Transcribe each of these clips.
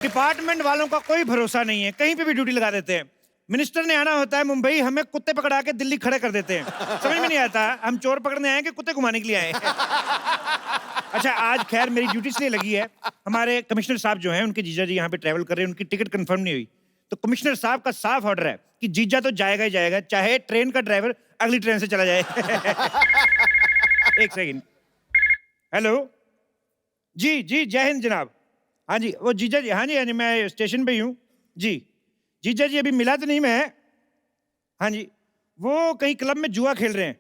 Department वालों का कोई भरोसा नहीं है, कहीं पे भी ड्यूटी लगा देते हैं। मिनिस्टर ने आना होता है मुंबई, हमें कुत्ते पकड़ा के दिल्ली खड़े कर देते हैं। समझ में नहीं आता हम चोर पकड़ने आए कि कुत्ते घुमाने के लिए आए हैं। अच्छा, आज खैर मेरी ड्यूटी इसलिए लगी है, हमारे कमिश्नर साहब जो हैं उनके जीजा जी यहाँ पे ट्रैवल कर रहे हैं, उनकी टिकट कंफर्म नहीं हुई, तो कमिश्नर साहब का साफ ऑर्डर है कि जीजा तो जाएगा ही जाएगा, चाहे ट्रेन का ड्राइवर अगली ट्रेन से चला जाए। एक सेकंड। हेलो जी जी, जय हिंद जनाब। हाँ जी, वो जीजा जी, हाँ जी, मैं स्टेशन पे ही हूँ जी। जीजा जी अभी मिला तो नहीं मैं। हाँ जी, वो कहीं क्लब में जुआ खेल रहे हैं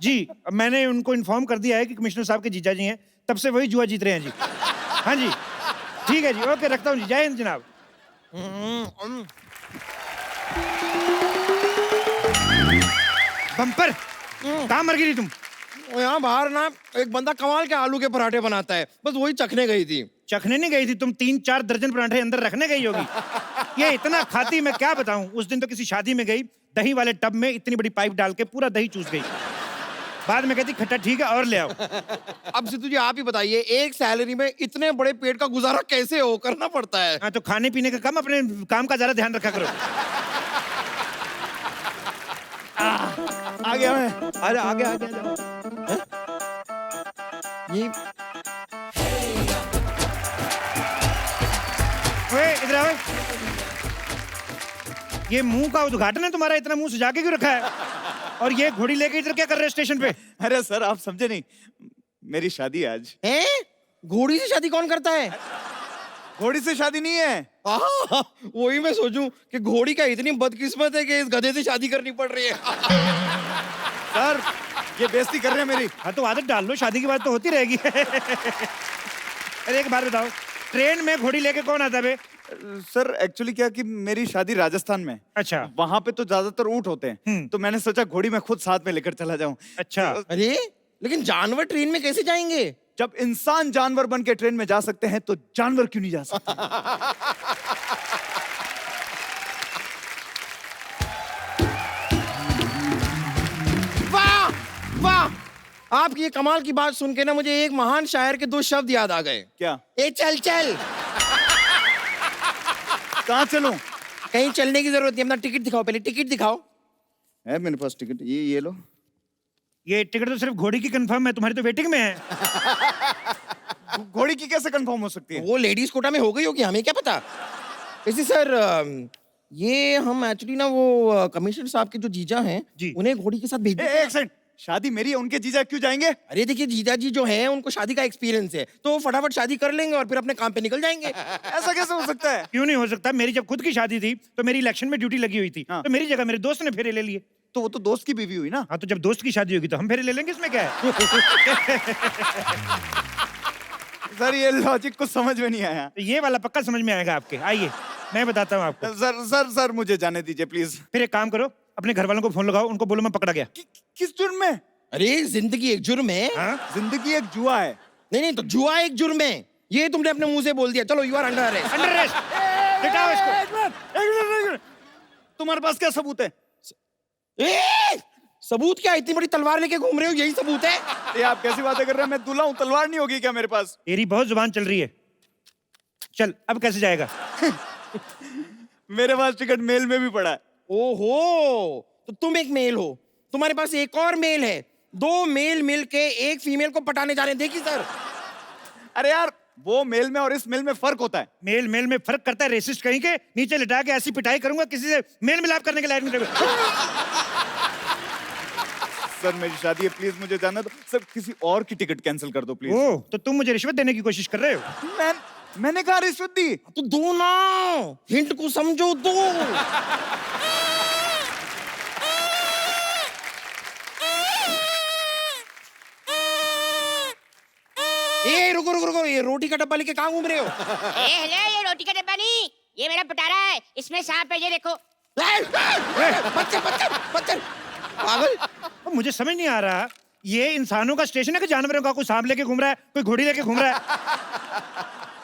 जी। मैंने उनको इन्फॉर्म कर दिया है कि कमिश्नर साहब के जीजा जी हैं, तब से वही जुआ जीत रहे हैं जी। हाँ जी, ठीक है जी, ओके, रखता हूँ जी, जय हिंद जनाब। बम्पर, कहाँ मर गई तुम? यहाँ बाहर ना एक बंदा कमाल के आलू के पराठे बनाता है, बस वही चखने गई थी। चखने नहीं गई थी तुम, 3-4 दर्जन पराठे अंदर रखने गई होगी। ये इतना खाती मैं क्या बताऊं। उस दिन तो किसी शादी में गई, दही वाले टब में इतनी बड़ी पाइप डाल के पूरा दही चूस गई। बाद में कहती खट्टा ठीक है और ले आओ। अब सिद्धू जी आप ही बताइए, एक सैलरी में इतने बड़े पेट का गुजारा कैसे हो करना पड़ता है? हाँ, तो खाने पीने का कम, अपने काम का ज्यादा ध्यान रखा करो। आ गया मैं, आजा आगे आगे ये ओए इधर आओ। ये मुंह का उद्घाटन है तुम्हारा, इतना मुंह सजा के क्यों रखा है? और ये घोड़ी लेके इधर क्या कर रहे हो स्टेशन पे? अरे सर आप समझे नहीं, मेरी शादी है आज। हैं? घोड़ी से शादी कौन करता है? घोड़ी से शादी नहीं है। वही मैं सोचूं कि घोड़ी का इतनी बदकिस्मत है कि इस गधे से शादी करनी पड़ रही है। सर ये बेइज्जती कर रहे हैं मेरी। हाँ तो आदत डाल लो, शादी की बात तो होती रहेगी। अरे एक बात बताओ, ट्रेन में घोड़ी लेके कौन आता बे? सर एक्चुअली क्या कि मेरी शादी राजस्थान में। अच्छा। वहां पे तो ज्यादातर ऊंट होते हैं, तो मैंने सोचा घोड़ी में खुद साथ में लेकर चला जाऊं। अच्छा। अरे लेकिन जानवर ट्रेन में कैसे जाएंगे? जब इंसान जानवर बन के ट्रेन में जा सकते हैं तो जानवर क्यों नहीं जा सकते? वाह वाह, आपकी ये कमाल की बात सुन के ना मुझे एक महान शायर के 2 शब्द याद आ गए। क्या? ए चल चल। कहाँ चलूं? कहीं चलने की जरूरत नहीं, अपना टिकट दिखाओ, पहले टिकट दिखाओ। है मेरे पास टिकट, ये लो। ये टिकट तो सिर्फ घोड़ी की कंफर्म है, तुम्हारी तो वेटिंग में है। घोड़ी की कैसे कंफर्म हो सकती है? वो लेडीज कोटा में हो गई होगी, हमें क्या पता। वैसे सर ये हम एक्चुअली ना वो कमिश्नर साहब के जो जीजा हैं जी, उन्हें घोड़ी के साथ भेज दिया। एक सेकंड, शादी मेरी है, उनके जीजा क्यों जाएंगे? अरे देखिए जीजा जी जो हैं उनको शादी का एक्सपीरियंस है, तो फटाफट शादी कर लेंगे और फिर अपने काम पे निकल जाएंगे। ऐसा कैसे हो सकता है? क्यों नहीं हो सकता? मेरी जब खुद की शादी थी तो मेरी इलेक्शन में ड्यूटी लगी हुई थी, हाँ। तो मेरी जगह मेरे दोस्त ने फेरे ले लिए। तो वो तो दोस्त की बीवी हुई ना। हाँ, तो जब दोस्त की शादी होगी तो हम फेरे ले लेंगे, इसमें क्या है? सर ये लॉजिक कुछ समझ में नहीं आया। तो ये वाला पक्का समझ में आएगा आपके, आइए मैं बताता हूँ आपको। सर सर सर मुझे जाने दीजिए प्लीज। फिर एक काम करो, अपने घर वालों को फोन लगाओ, उनको बोलो मैं पकड़ा गया। किस जुर्म में? अरे जिंदगी एक जुर्म है। हाँ? जिंदगी एक जुआ है। नहीं तो जुआ एक जुर्म है, ये तुमने अपने मुंह से बोल दिया। चलो you are under arrest. Under arrest. लिटाओ इसको। तुम्हारे पास क्या सबूत है? सबूत क्या? इतनी बड़ी तलवार लेके घूम रहे हो, यही सबूत है? ये आप कैसी बातें कर रहे हैं? मैं दूल्हा हूँ, तलवार नहीं होगी क्या मेरे पास? तेरी बहुत जुबान चल रही है। चल अब कैसे जाएगा? मेरे पास टिकट मेल में भी पड़ा है। ओहो, तो तुम एक मेल हो, तुम्हारे पास एक और मेल है। 2 मेल मिल के एक फीमेल को पटाने जा रहे हैं। देखिए सर। अरे यार वो मेल में और इस मेल में फर्क होता है। मेल मेल में फर्क करता है? रेसिस्ट कहीं के, नीचे लिटा के ऐसी पिटाई करूंगा किसी से मेल मिलाप करने के लायक नहीं रहोगे। सर मेरी शादी है, प्लीज मुझे जाना दो। सर किसी और की टिकट कैंसिल कर दो प्लीज। ओह, तो तुम मुझे रिश्वत देने की कोशिश कर रहे हो? मैंने कहा रिश्वत दी? तो दो ना, हिंट को समझो, दो। ए रुको रुको रुको, ये रोटी का डब्बा लेके कहाँ घूम रहे हो? हेलो, ये रोटी का डब्बा नहीं, ये मेरा पटारा है, इसमें सांप है, ये देखो। बच्चे बच्चे बच्चे पागल। अब मुझे समझ नहीं आ रहा, ये इंसानों का स्टेशन है कि जानवरों का? कोई सांप लेके घूम रहा है, कोई घोड़ी लेके घूम रहा है।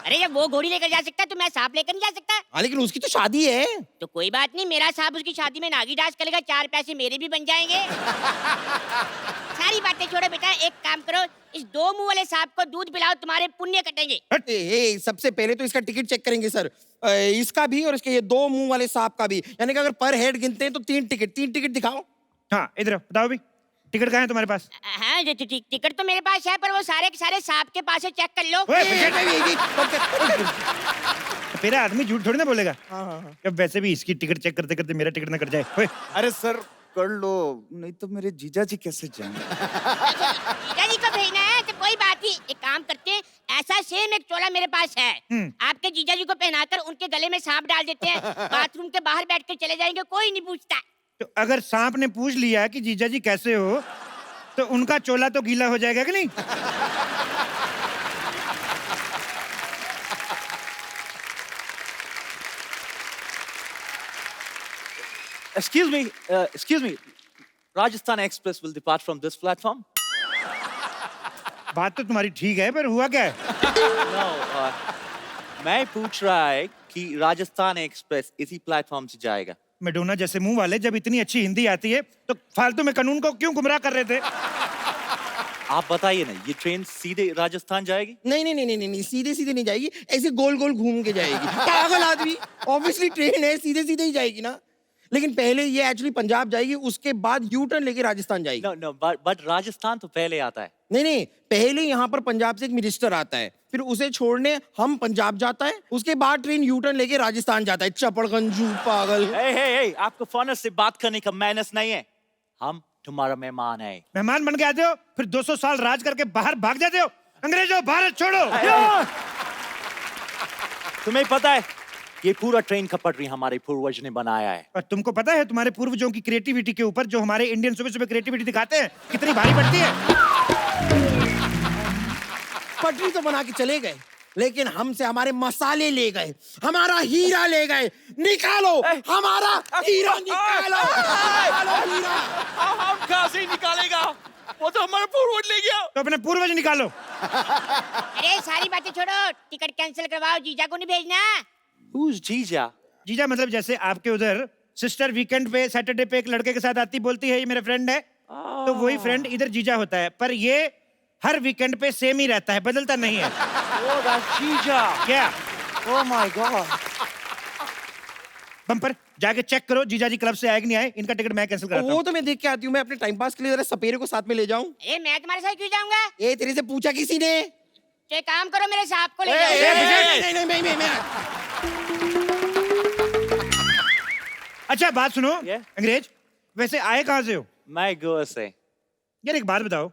अरे जब वो घोड़ी लेकर जा सकता है तो मैं सांप लेकर नहीं जा सकता। हाँ लेकिन उसकी तो शादी है। तो कोई बात नहीं, मेरा सांप उसकी शादी में नागी डांस करेगा, 4 पैसे मेरे भी बन जाएंगे। सारी बातें छोड़ो बेटा, एक काम करो, इस 2 मुंह वाले सांप को दूध पिलाओ, तुम्हारे पुण्य कटेंगे। सबसे पहले तो इसका टिकट चेक करेंगे सर, इसका भी और इसके ये 2 मुंह वाले सांप का भी, यानी कि अगर पर हेड गिनते हैं तो 3 टिकट दिखाओ। हाँ इधर बताओ भी, टिकट कहाँ है तुम्हारे पास? हाँ टिकट तो मेरे पास है, पर वो सारे के सारे सांप के पास है, चेक कर लो। मेरा आदमी झूठ थोड़ी ना बोलेगा। हाँ। अब वैसे भी इसकी टिकट चेक करते करते मेरा टिकट ना कट जाए। ओए, अरे सर कर लो, नहीं तो मेरे जीजा जी कैसे जाएंगे? जीजा जी को भेजना है तो कोई बात नहीं, एक काम करते हैं, ऐसा सेम एक चोला मेरे पास है, आपके जीजा जी को पहनाकर उनके गले में सांप डाल देते हैं, बाथरूम के बाहर बैठ कर चले जाएंगे, कोई नहीं पूछता। तो अगर सांप ने पूछ लिया कि जीजा जी कैसे हो, तो उनका चोला तो गीला हो जाएगा कि नहीं? Excuse me. Rajasthan Express will depart from this platform. बात तो तुम्हारी ठीक है, पर हुआ क्या है? No, मैं पूछ रहा है कि राजस्थान एक्सप्रेस इसी प्लेटफॉर्म से जाएगा। मेडोना जैसे मुंह वाले, जब इतनी अच्छी हिंदी आती है तो फालतू में कानून को क्यों गुमराह कर रहे थे? आप बताइए ना, ये ट्रेन सीधे राजस्थान जाएगी? नहीं, सीधे नहीं जाएगी, ऐसे गोल घूम के जाएगी। पागल आदमी, ऑब्वियसली ट्रेन है, सीधे ही जाएगी ना। लेकिन पहले ये एक्चुअली पंजाब जाएगी, उसके बाद यू टर्न लेके राजस्थान जाएगी। No, but राजस्थान तो पहले आता है। नहीं, पहले यहाँ पर पंजाब से एक मिनिस्टर आता है, फिर उसे छोड़ने हम पंजाब जाता है, उसके बाद ट्रेन यू टर्न लेके राजस्थान जाता है। चपड़गंजू पागल। Hey, आपको फॉरनर से बात करने का मैनर्स नहीं है। हम तुम्हारा मेहमान है। मेहमान बन के आते हो, फिर 200 साल राज करके बाहर भाग जाते हो। अंग्रेजों, भारत छोड़ो। तुम्हें पता है, ये पूरा ट्रेन का पटरी हमारे पूर्वज ने बनाया है। और तुमको पता है तुम्हारे पूर्वजों की क्रिएटिविटी के ऊपर जो हमारे इंडियन सुबह क्रिएटिविटी दिखाते हैं, कितनी भारी पड़ती है? पटरी तो बना के चले गए, लेकिन हमसे हमारे मसाले ले गए, हमारा हीरा ले गए। निकालो हमारा हीरा, निकालो हीरा। हम कहाँ से निकालेगा? वो तो हमारा पूर्वज ले गया। तो अपने पूर्वज निकालो। अरे सारी बातें छोड़ो, टिकट कैंसिल करवाओ, जीजा को नहीं भेजना। Who's जीजा? जीजा मतलब जैसे आपके उधर सिस्टर वीकेंड पे, सैटरडे पे एक लड़के के साथ आती, बोलती है ये मेरा फ्रेंड है, तो वही फ्रेंड इधर जीजा होता है। पर ये हर वीकेंड पे सेम ही रहता है, बदलता नहीं है। Oh, that's जीजा। क्या? Oh my God। बम्पर जाके चेक करो जीजा जी क्लब से आए कि नहीं आए, इनका टिकट मैं कैंसिल कराता वो हूँ। तो मैं देख के आती हूँ, मैं अपने टाइम पास के लिए जरा सपेरे को साथ में ले जाऊं। अरे मैं तुम्हारे साथ क्यों जाऊंगा? ये तेरे से पूछा किसी ने? तो एक काम करो, मेरे सांप को ले ए, जाओ। नहीं। अच्छा बात सुनो, Yeah? अंग्रेज वैसे आए कहाँ से हो? मैं गोवा से। यार एक बात बताओ,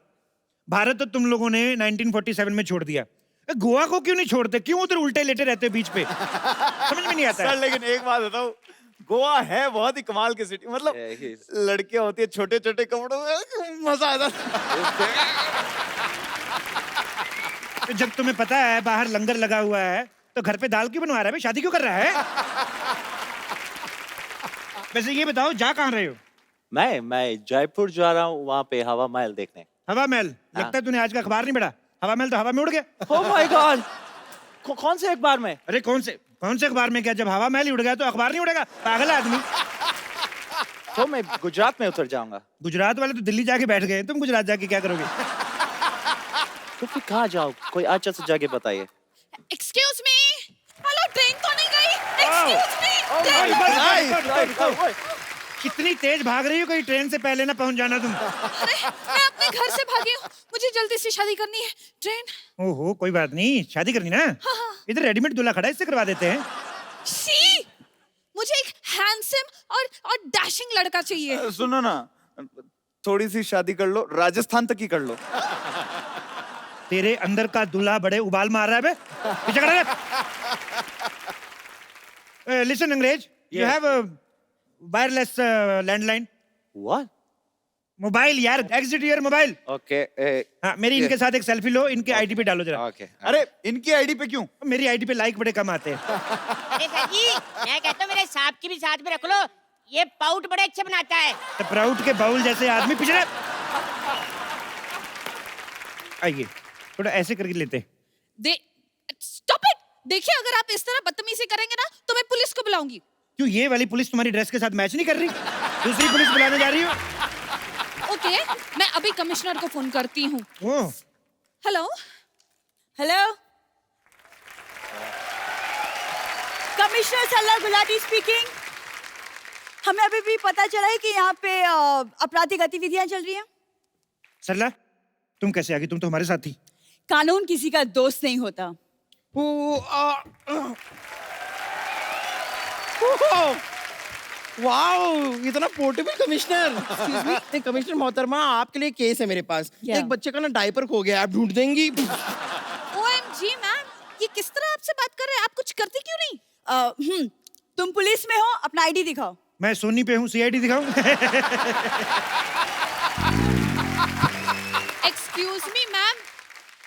भारत तो तुम लोगों ने 1947 में छोड़ दिया, गोवा को क्यों नहीं छोड़ते? क्यों उधर उल्टे लेटे रहते हो बीच पे? समझ में नहीं आता सर है। लेकिन एक बात बताओ, गोवा है बहुत ही कमाल की सिटी, मतलब लड़कियां होती है छोटे छोटे कपड़ों में, मजा आता है। तो जब तुम्हें पता है बाहर लंगर लगा हुआ है, तो घर पे दाल क्यों बनवा रहा है? शादी क्यों कर रहा है? वैसे ये बताओ, जा कहाँ रहे हो? मैं जयपुर जा रहा हूँ, वहाँ पे हवा महल देखने। हवा महल? लगता है तूने आज का अखबार नहीं पढ़ा। हवा महल तो हवा में उड़ गया। Oh my God। कौन से अखबार में? अरे कौन से अखबार में? क्या जब हवा महल ही उड़ गया तो अखबार नहीं उड़ेगा? पागल आदमी। तो मैं गुजरात में उतर जाऊंगा। गुजरात वाले तो दिल्ली जाके बैठ गए, तुम गुजरात जाके क्या करोगे? तो फिर कहाँ जाओ? कोई अच्छा सा जगह बताइए। एक्सक्यूज मी, हेलो, ट्रेन तो नहीं गई? एक्सक्यूज मी, कितनी तेज भाग रही हो, कोई ट्रेन से पहले ना पहुंच जाना तुम। अरे मैं अपने घर से भागी हूँ, मुझे जल्दी से शादी करनी है। ट्रेन। ओहो कोई बात नहीं, शादी करनी ना? हाँ। इधर रेडीमेड दूल्हा खड़ा है, इससे करवा देते हैं। सी, मुझे एक हैंडसम और डैशिंग लड़का चाहिए। सुनो ना, थोड़ी सी शादी कर लो, राजस्थान तक ही कर लो। तेरे अंदर का दूल्हा बड़े उबाल मार रहा है बे। पीछे खड़ा रह। लिसन अंग्रेज, you have wireless landline. What? Mobile यार, एग्जिट योर मोबाइल। Okay। हाँ, मेरी इनके साथ एक सेल्फी लो, इनके आईडी पे डालो जरा। Okay। अरे इनकी आईडी पे क्यों? मेरी आईडी पे लाइक बड़े कम आते हैं। अरे सर जी, मैं कहता हूँ मेरे सांप की भी साथ में रख लो, ये पाउट बड़े अच्छे बनाता है। तो प्राउड के बाउल जैसे आदमी पीछे रह। आइए थोड़ा ऐसे करके लेते। दे स्टॉप इट, देखिए अगर आप इस तरह बदतमीजी करेंगे ना तो मैं पुलिस को बुलाऊंगी। क्यों ये वाली पुलिस तुम्हारी ड्रेस के साथ मैच नहीं कर रही? दूसरी पुलिस बुलाने जा रही हो? ओके, मैं अभी कमिश्नर को फोन करती हूँ। ओह, हेलो हेलो, कमिश्नर सरला गुलाटी स्पीकिंग। हमें अभी भी पता चला है कि यहाँ पे आपराधिक गतिविधियां चल रही हैं। सरला तुम कैसे आ गई? तुम तो हमारे साथ थी। कानून किसी का दोस्त नहीं होता। वाओ, इतना portable commissioner. Excuse me, commissioner मोहतरमा, आपके लिए केस है मेरे पास। क्या? एक बच्चे का ना डायपर खो गया, आप ढूंढ देंगी? OMG मैम, ये किस तरह आपसे बात कर रहे हैं? आप कुछ करती क्यों नहीं? तुम पुलिस में हो, अपना आईडी दिखाओ। मैं सोनी पे हूँ, CID दिखाऊं? एक्सक्यूज मी मैम,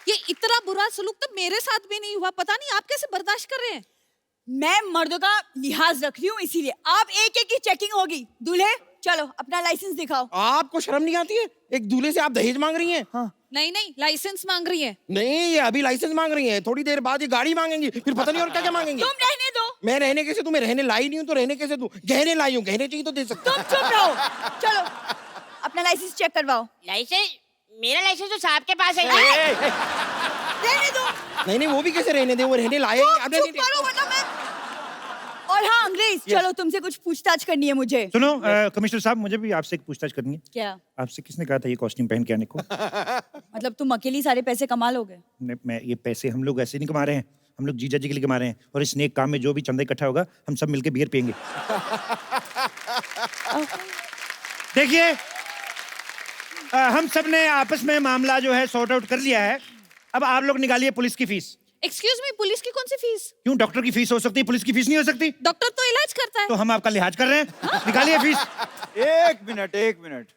ये इतना बुरा सलूक तो मेरे साथ भी नहीं हुआ। पता नहीं आप कैसे बर्दाश्त कर रहे हैं। मैं मर्दों का लिहाज रख रही हूँ, इसीलिए आप एक एक की चेकिंग होगी। दूल्हे चलो अपना लाइसेंस दिखाओ। आपको शर्म नहीं आती है? एक दूल्हे से आप दहेज मांग रही हैं? हाँ। नहीं नहीं, लाइसेंस मांग रही है। नहीं, ये अभी लाइसेंस मांग रही हैं, थोड़ी देर बाद ये गाड़ी मांगेंगी, फिर पता नहीं और क्या क्या मांगेंगी। तुम रहने दो। मैं रहने कैसे दूं? मैं रहने लाई नहीं हूँ तो रहने कैसे दूं? गहने लाई हूँ, गहने चाहिए तो दे सकते। तुम चुप रहो। चलो अपना लाइसेंस चेक करवाओ। लाइसेंस? मेरा लाइसेंस तो साहब के पास है। रहने दो। नहीं, वो भी कैसे रहने दे? वो रहने लाए। चुप करो वरना मैं। और हाँ अंग्रेज, चलो तुमसे कुछ पूछताछ करनी है मुझे। सुनो कमिश्नर साहब, मुझे भी आपसे एक पूछताछ करनी है। क्या? आपसे किसने कहा था ये कॉस्ट्यूम पहन के आने को? मतलब तुम अकेली सारे पैसे कमा लोगे? मैं ये पैसे हम लोग ऐसे नहीं कमा रहे हैं, हम लोग जीजा जी के लिए कमा रहे हैं, और इस नेक काम में जो भी चंदा इकट्ठा होगा हम सब मिलके बियर पियेंगे। देखिए हम सब ने आपस में मामला जो है सॉर्ट आउट कर लिया है। अब आप लोग निकालिए पुलिस की फीस। एक्सक्यूज मी, पुलिस की कौन सी फीस? क्यों, डॉक्टर की फीस हो सकती है, पुलिस की फीस नहीं हो सकती? डॉक्टर तो इलाज करता है। तो हम आपका लिहाज कर रहे हैं, निकालिए फीस। एक मिनट,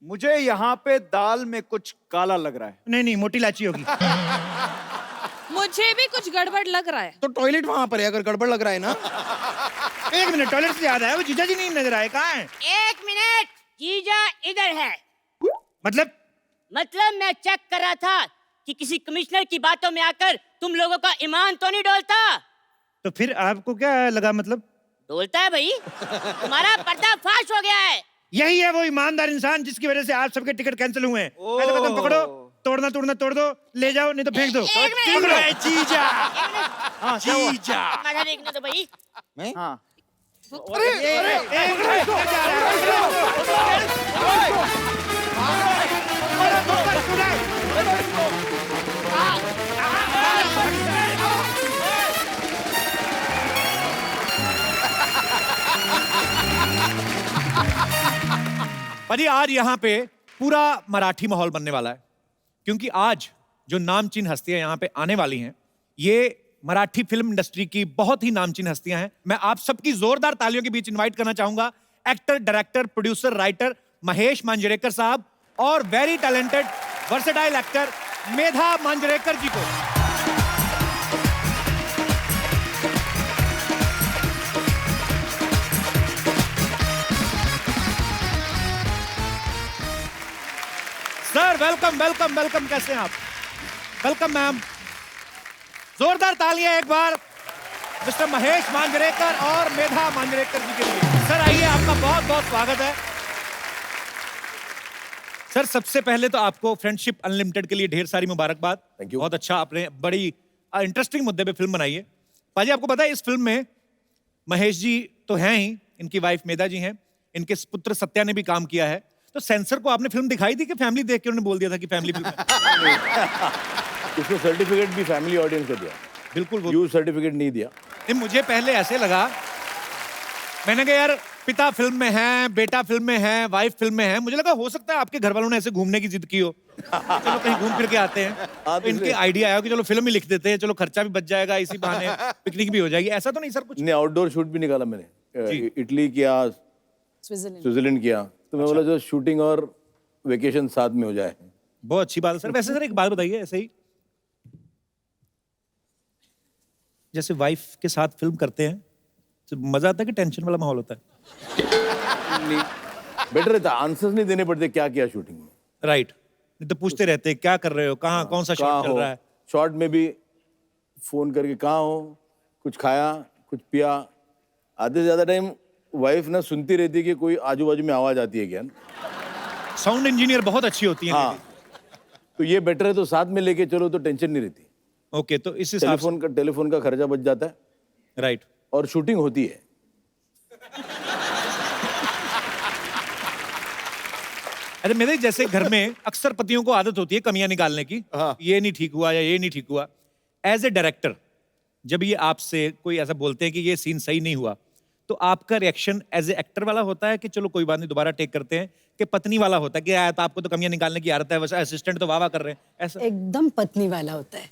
मुझे यहाँ पे दाल में कुछ काला लग रहा है। नहीं नहीं, मोटी इलायची होगी। मुझे भी कुछ गड़बड़ लग रहा है। तो टॉयलेट वहां पर है, अगर गड़बड़ लग रहा है ना। एक मिनट, टॉयलेट से याद आया, वो जीजा जी नहीं नजर आए, कहाँ हैं? 1 मिनट, जीजा इधर है। मतलब मैं चेक कर रहा था कि किसी कमिश्नर की बातों में आकर तुम लोगों का ईमान तो नहीं डोलता। तो फिर आपको क्या लगा? मतलब डोलता है भाई, तुम्हारा पर्दाफाश हो गया है। यही है वो ईमानदार इंसान जिसकी वजह से आप सबके टिकट कैंसिल हुए हैं। पहले कदम पकड़ो, तोड़ना तोड़ दो, ले जाओ, नहीं तो फेंक दो। एक मिनट। पकड़ो। जीजा। हाँ, जीजा। मजा देखने दो भाई। मैं? हाँ। भाजी आज यहाँ पे पूरा मराठी माहौल बनने वाला है, क्योंकि आज जो नामचीन हस्तियां यहाँ पे आने वाली हैं, ये मराठी फिल्म इंडस्ट्री की बहुत ही नामचीन हस्तियां हैं। मैं आप सबकी जोरदार तालियों के बीच इनवाइट करना चाहूंगा actor, director, producer, writer Mahesh Manjrekar साहब और वेरी टैलेंटेड वर्सेटाइल एक्टर मेधा मांजरेकर जी को। सर वेलकम, कैसे हैं आप? Welcome ma'am. जोरदार तालियां एक बार मिस्टर महेश मांजरेकर और मेधा मांजरेकर जी के लिए। सर आइए, आपका बहुत बहुत स्वागत है। सर सबसे पहले तो आपको फ्रेंडशिप अनलिमिटेड के लिए ढेर सारी मुबारकबाद। Thank you. बहुत अच्छा, आपने बड़ी इंटरेस्टिंग मुद्दे पे फिल्म बनाई है। पाजी आपको पता है इस फिल्म में महेश जी तो हैं ही, इनकी वाइफ मेधा जी हैं, इनके पुत्र सत्या ने भी काम किया है। तो सेंसर को आपने फिल्म दिखाई थी कि फैमिली देख के उन्होंने बोल दिया था कि फैमिली फिल्म है? उसको सर्टिफिकेट भी फैमिली ऑडियंस को दिया, बिल्कुल वो यूज सर्टिफिकेट नहीं दिया। नहीं, मुझे पहले ऐसे लगा, मैंने कहा यार पिता फिल्म में है, बेटा फिल्म में है, वाइफ फिल्म में है, मुझे लगा हो सकता है आपके घर वालों ने ऐसे घूमने की जिद की हो, चलो कहीं घूम फिर के आते हैं। हाँ, तो इनके आइडिया आया कि चलो फिल्म ही लिख देते हैं, चलो खर्चा भी बच जाएगा, इसी बहाने पिकनिक भी हो जाएगी। ऐसा तो नहीं सर कुछ? नहीं, आउटडोर शूट भी निकाला मैंने, इटली किया, स्विट्जरलैंड किया। तो मैं बोला जो शूटिंग और वेकेशन साथ में हो जाए। बहुत अच्छी बात है सर। वैसे सर एक बात बताइए, ऐसे ही जैसे वाइफ के साथ फिल्म करते हैं तो मजा आता है कि टेंशन वाला माहौल होता है? बेटर रहता, आंसर्स नहीं देने पड़ते क्या किया शूटिंग में। राइट, नहीं तो पूछते रहते क्या कर रहे हो, कहाँ, कौन सा शॉट चल रहा है। शॉट में भी फोन करके कहाँ हो, कुछ खाया, कुछ पिया। आधे से ज्यादा टाइम वाइफ ना सुनती रहती है कि कोई आजू बाजू में आवाज आती है क्या। साउंड इंजीनियर बहुत अच्छी होती है। हाँ, तो ये बेटर है, तो साथ में लेके चलो तो टेंशन नहीं रहती। ओके, तो इस हिसाब से टेलीफोन का खर्चा बच जाता है राइट। और शूटिंग होती है। अरे मेरे जैसे घर में अक्सर पतियों को आदत होती है कमियां निकालने की। हाँ। ये नहीं ठीक हुआ या ये नहीं ठीक हुआ। एज ए डायरेक्टर जब ये आपसे कोई ऐसा बोलते हैं कि ये सीन सही नहीं हुआ, तो आपका रिएक्शन एज ए एक्टर वाला होता है कि चलो कोई बात नहीं दोबारा टेक करते हैं, कि पत्नी वाला होता है कि यार तो आपको तो कमियां निकालने की आदत है, वैसे असिस्टेंट तो वाह वाह कर रहे हैं, ऐसा? एकदम पत्नी वाला होता है।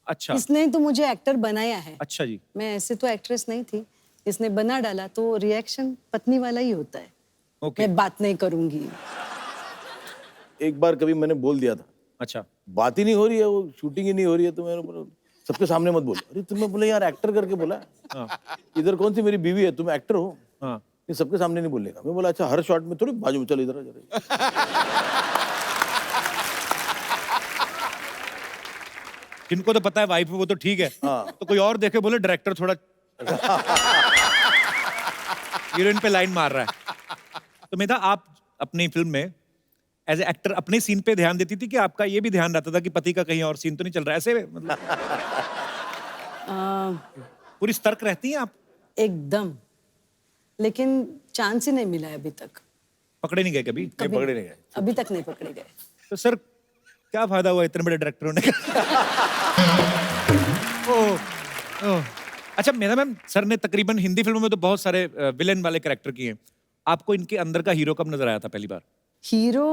अच्छा इसने तो मुझे एक्टर बनाया है। अच्छा जी। मैं ऐसे तो एक्ट्रेस नहीं थी, इसने बना डाला तो रिएक्शन पत्नी वाला ही होता है। ओके। मैं बात नहीं करूंगी। एक बार कभी मैंने बोल दिया था, अच्छा बात ही नहीं हो रही है, वो शूटिंग ही नहीं हो रही है, तो मैंने बोला सबके सामने मत बोलो। अरे तुम्हें बोले यार एक्टर करके बोला है। हाँ। इधर कौन सी मेरी बीवी है, तुम एक्टर हो। हाँ। ये सबके सामने नहीं बोलने का। मैं बोला अच्छा हर शॉट में थोड़ी बाजू में चल इधर जरा। जिनको तो पता है वाइफ वो तो ठीक है। हाँ। तो कोई और देखे बोले डायरेक्टर थोड़ा हीरोइन पे लाइन मार रहा है। तो मेधा आप अपनी फिल्म में एज ए एक्टर अपने सीन पे ध्यान देती थी कि आपका ये भी ध्यान रहता था कि पति का कहीं और सीन तो नहीं चल रहा है, ऐसे मतलब पूरी सतर्क रहती हैं आप? एकदम, लेकिन चांस ही नहीं मिला है अभी तक। पकड़े नहीं गए कभी? पकड़े नहीं गए। अभी तक नहीं पकड़े गए। तो सर क्या फायदा हुआ इतने बड़े डायरेक्टर होने का? ओह, अच्छा मेरा मैम, सर ने तकरीबन हिंदी फिल्मों में तो बहुत सारे विलेन वाले कैरेक्टर किए हैं, आपको इनके अंदर का हीरो कब नजर आया था पहली बार? हीरो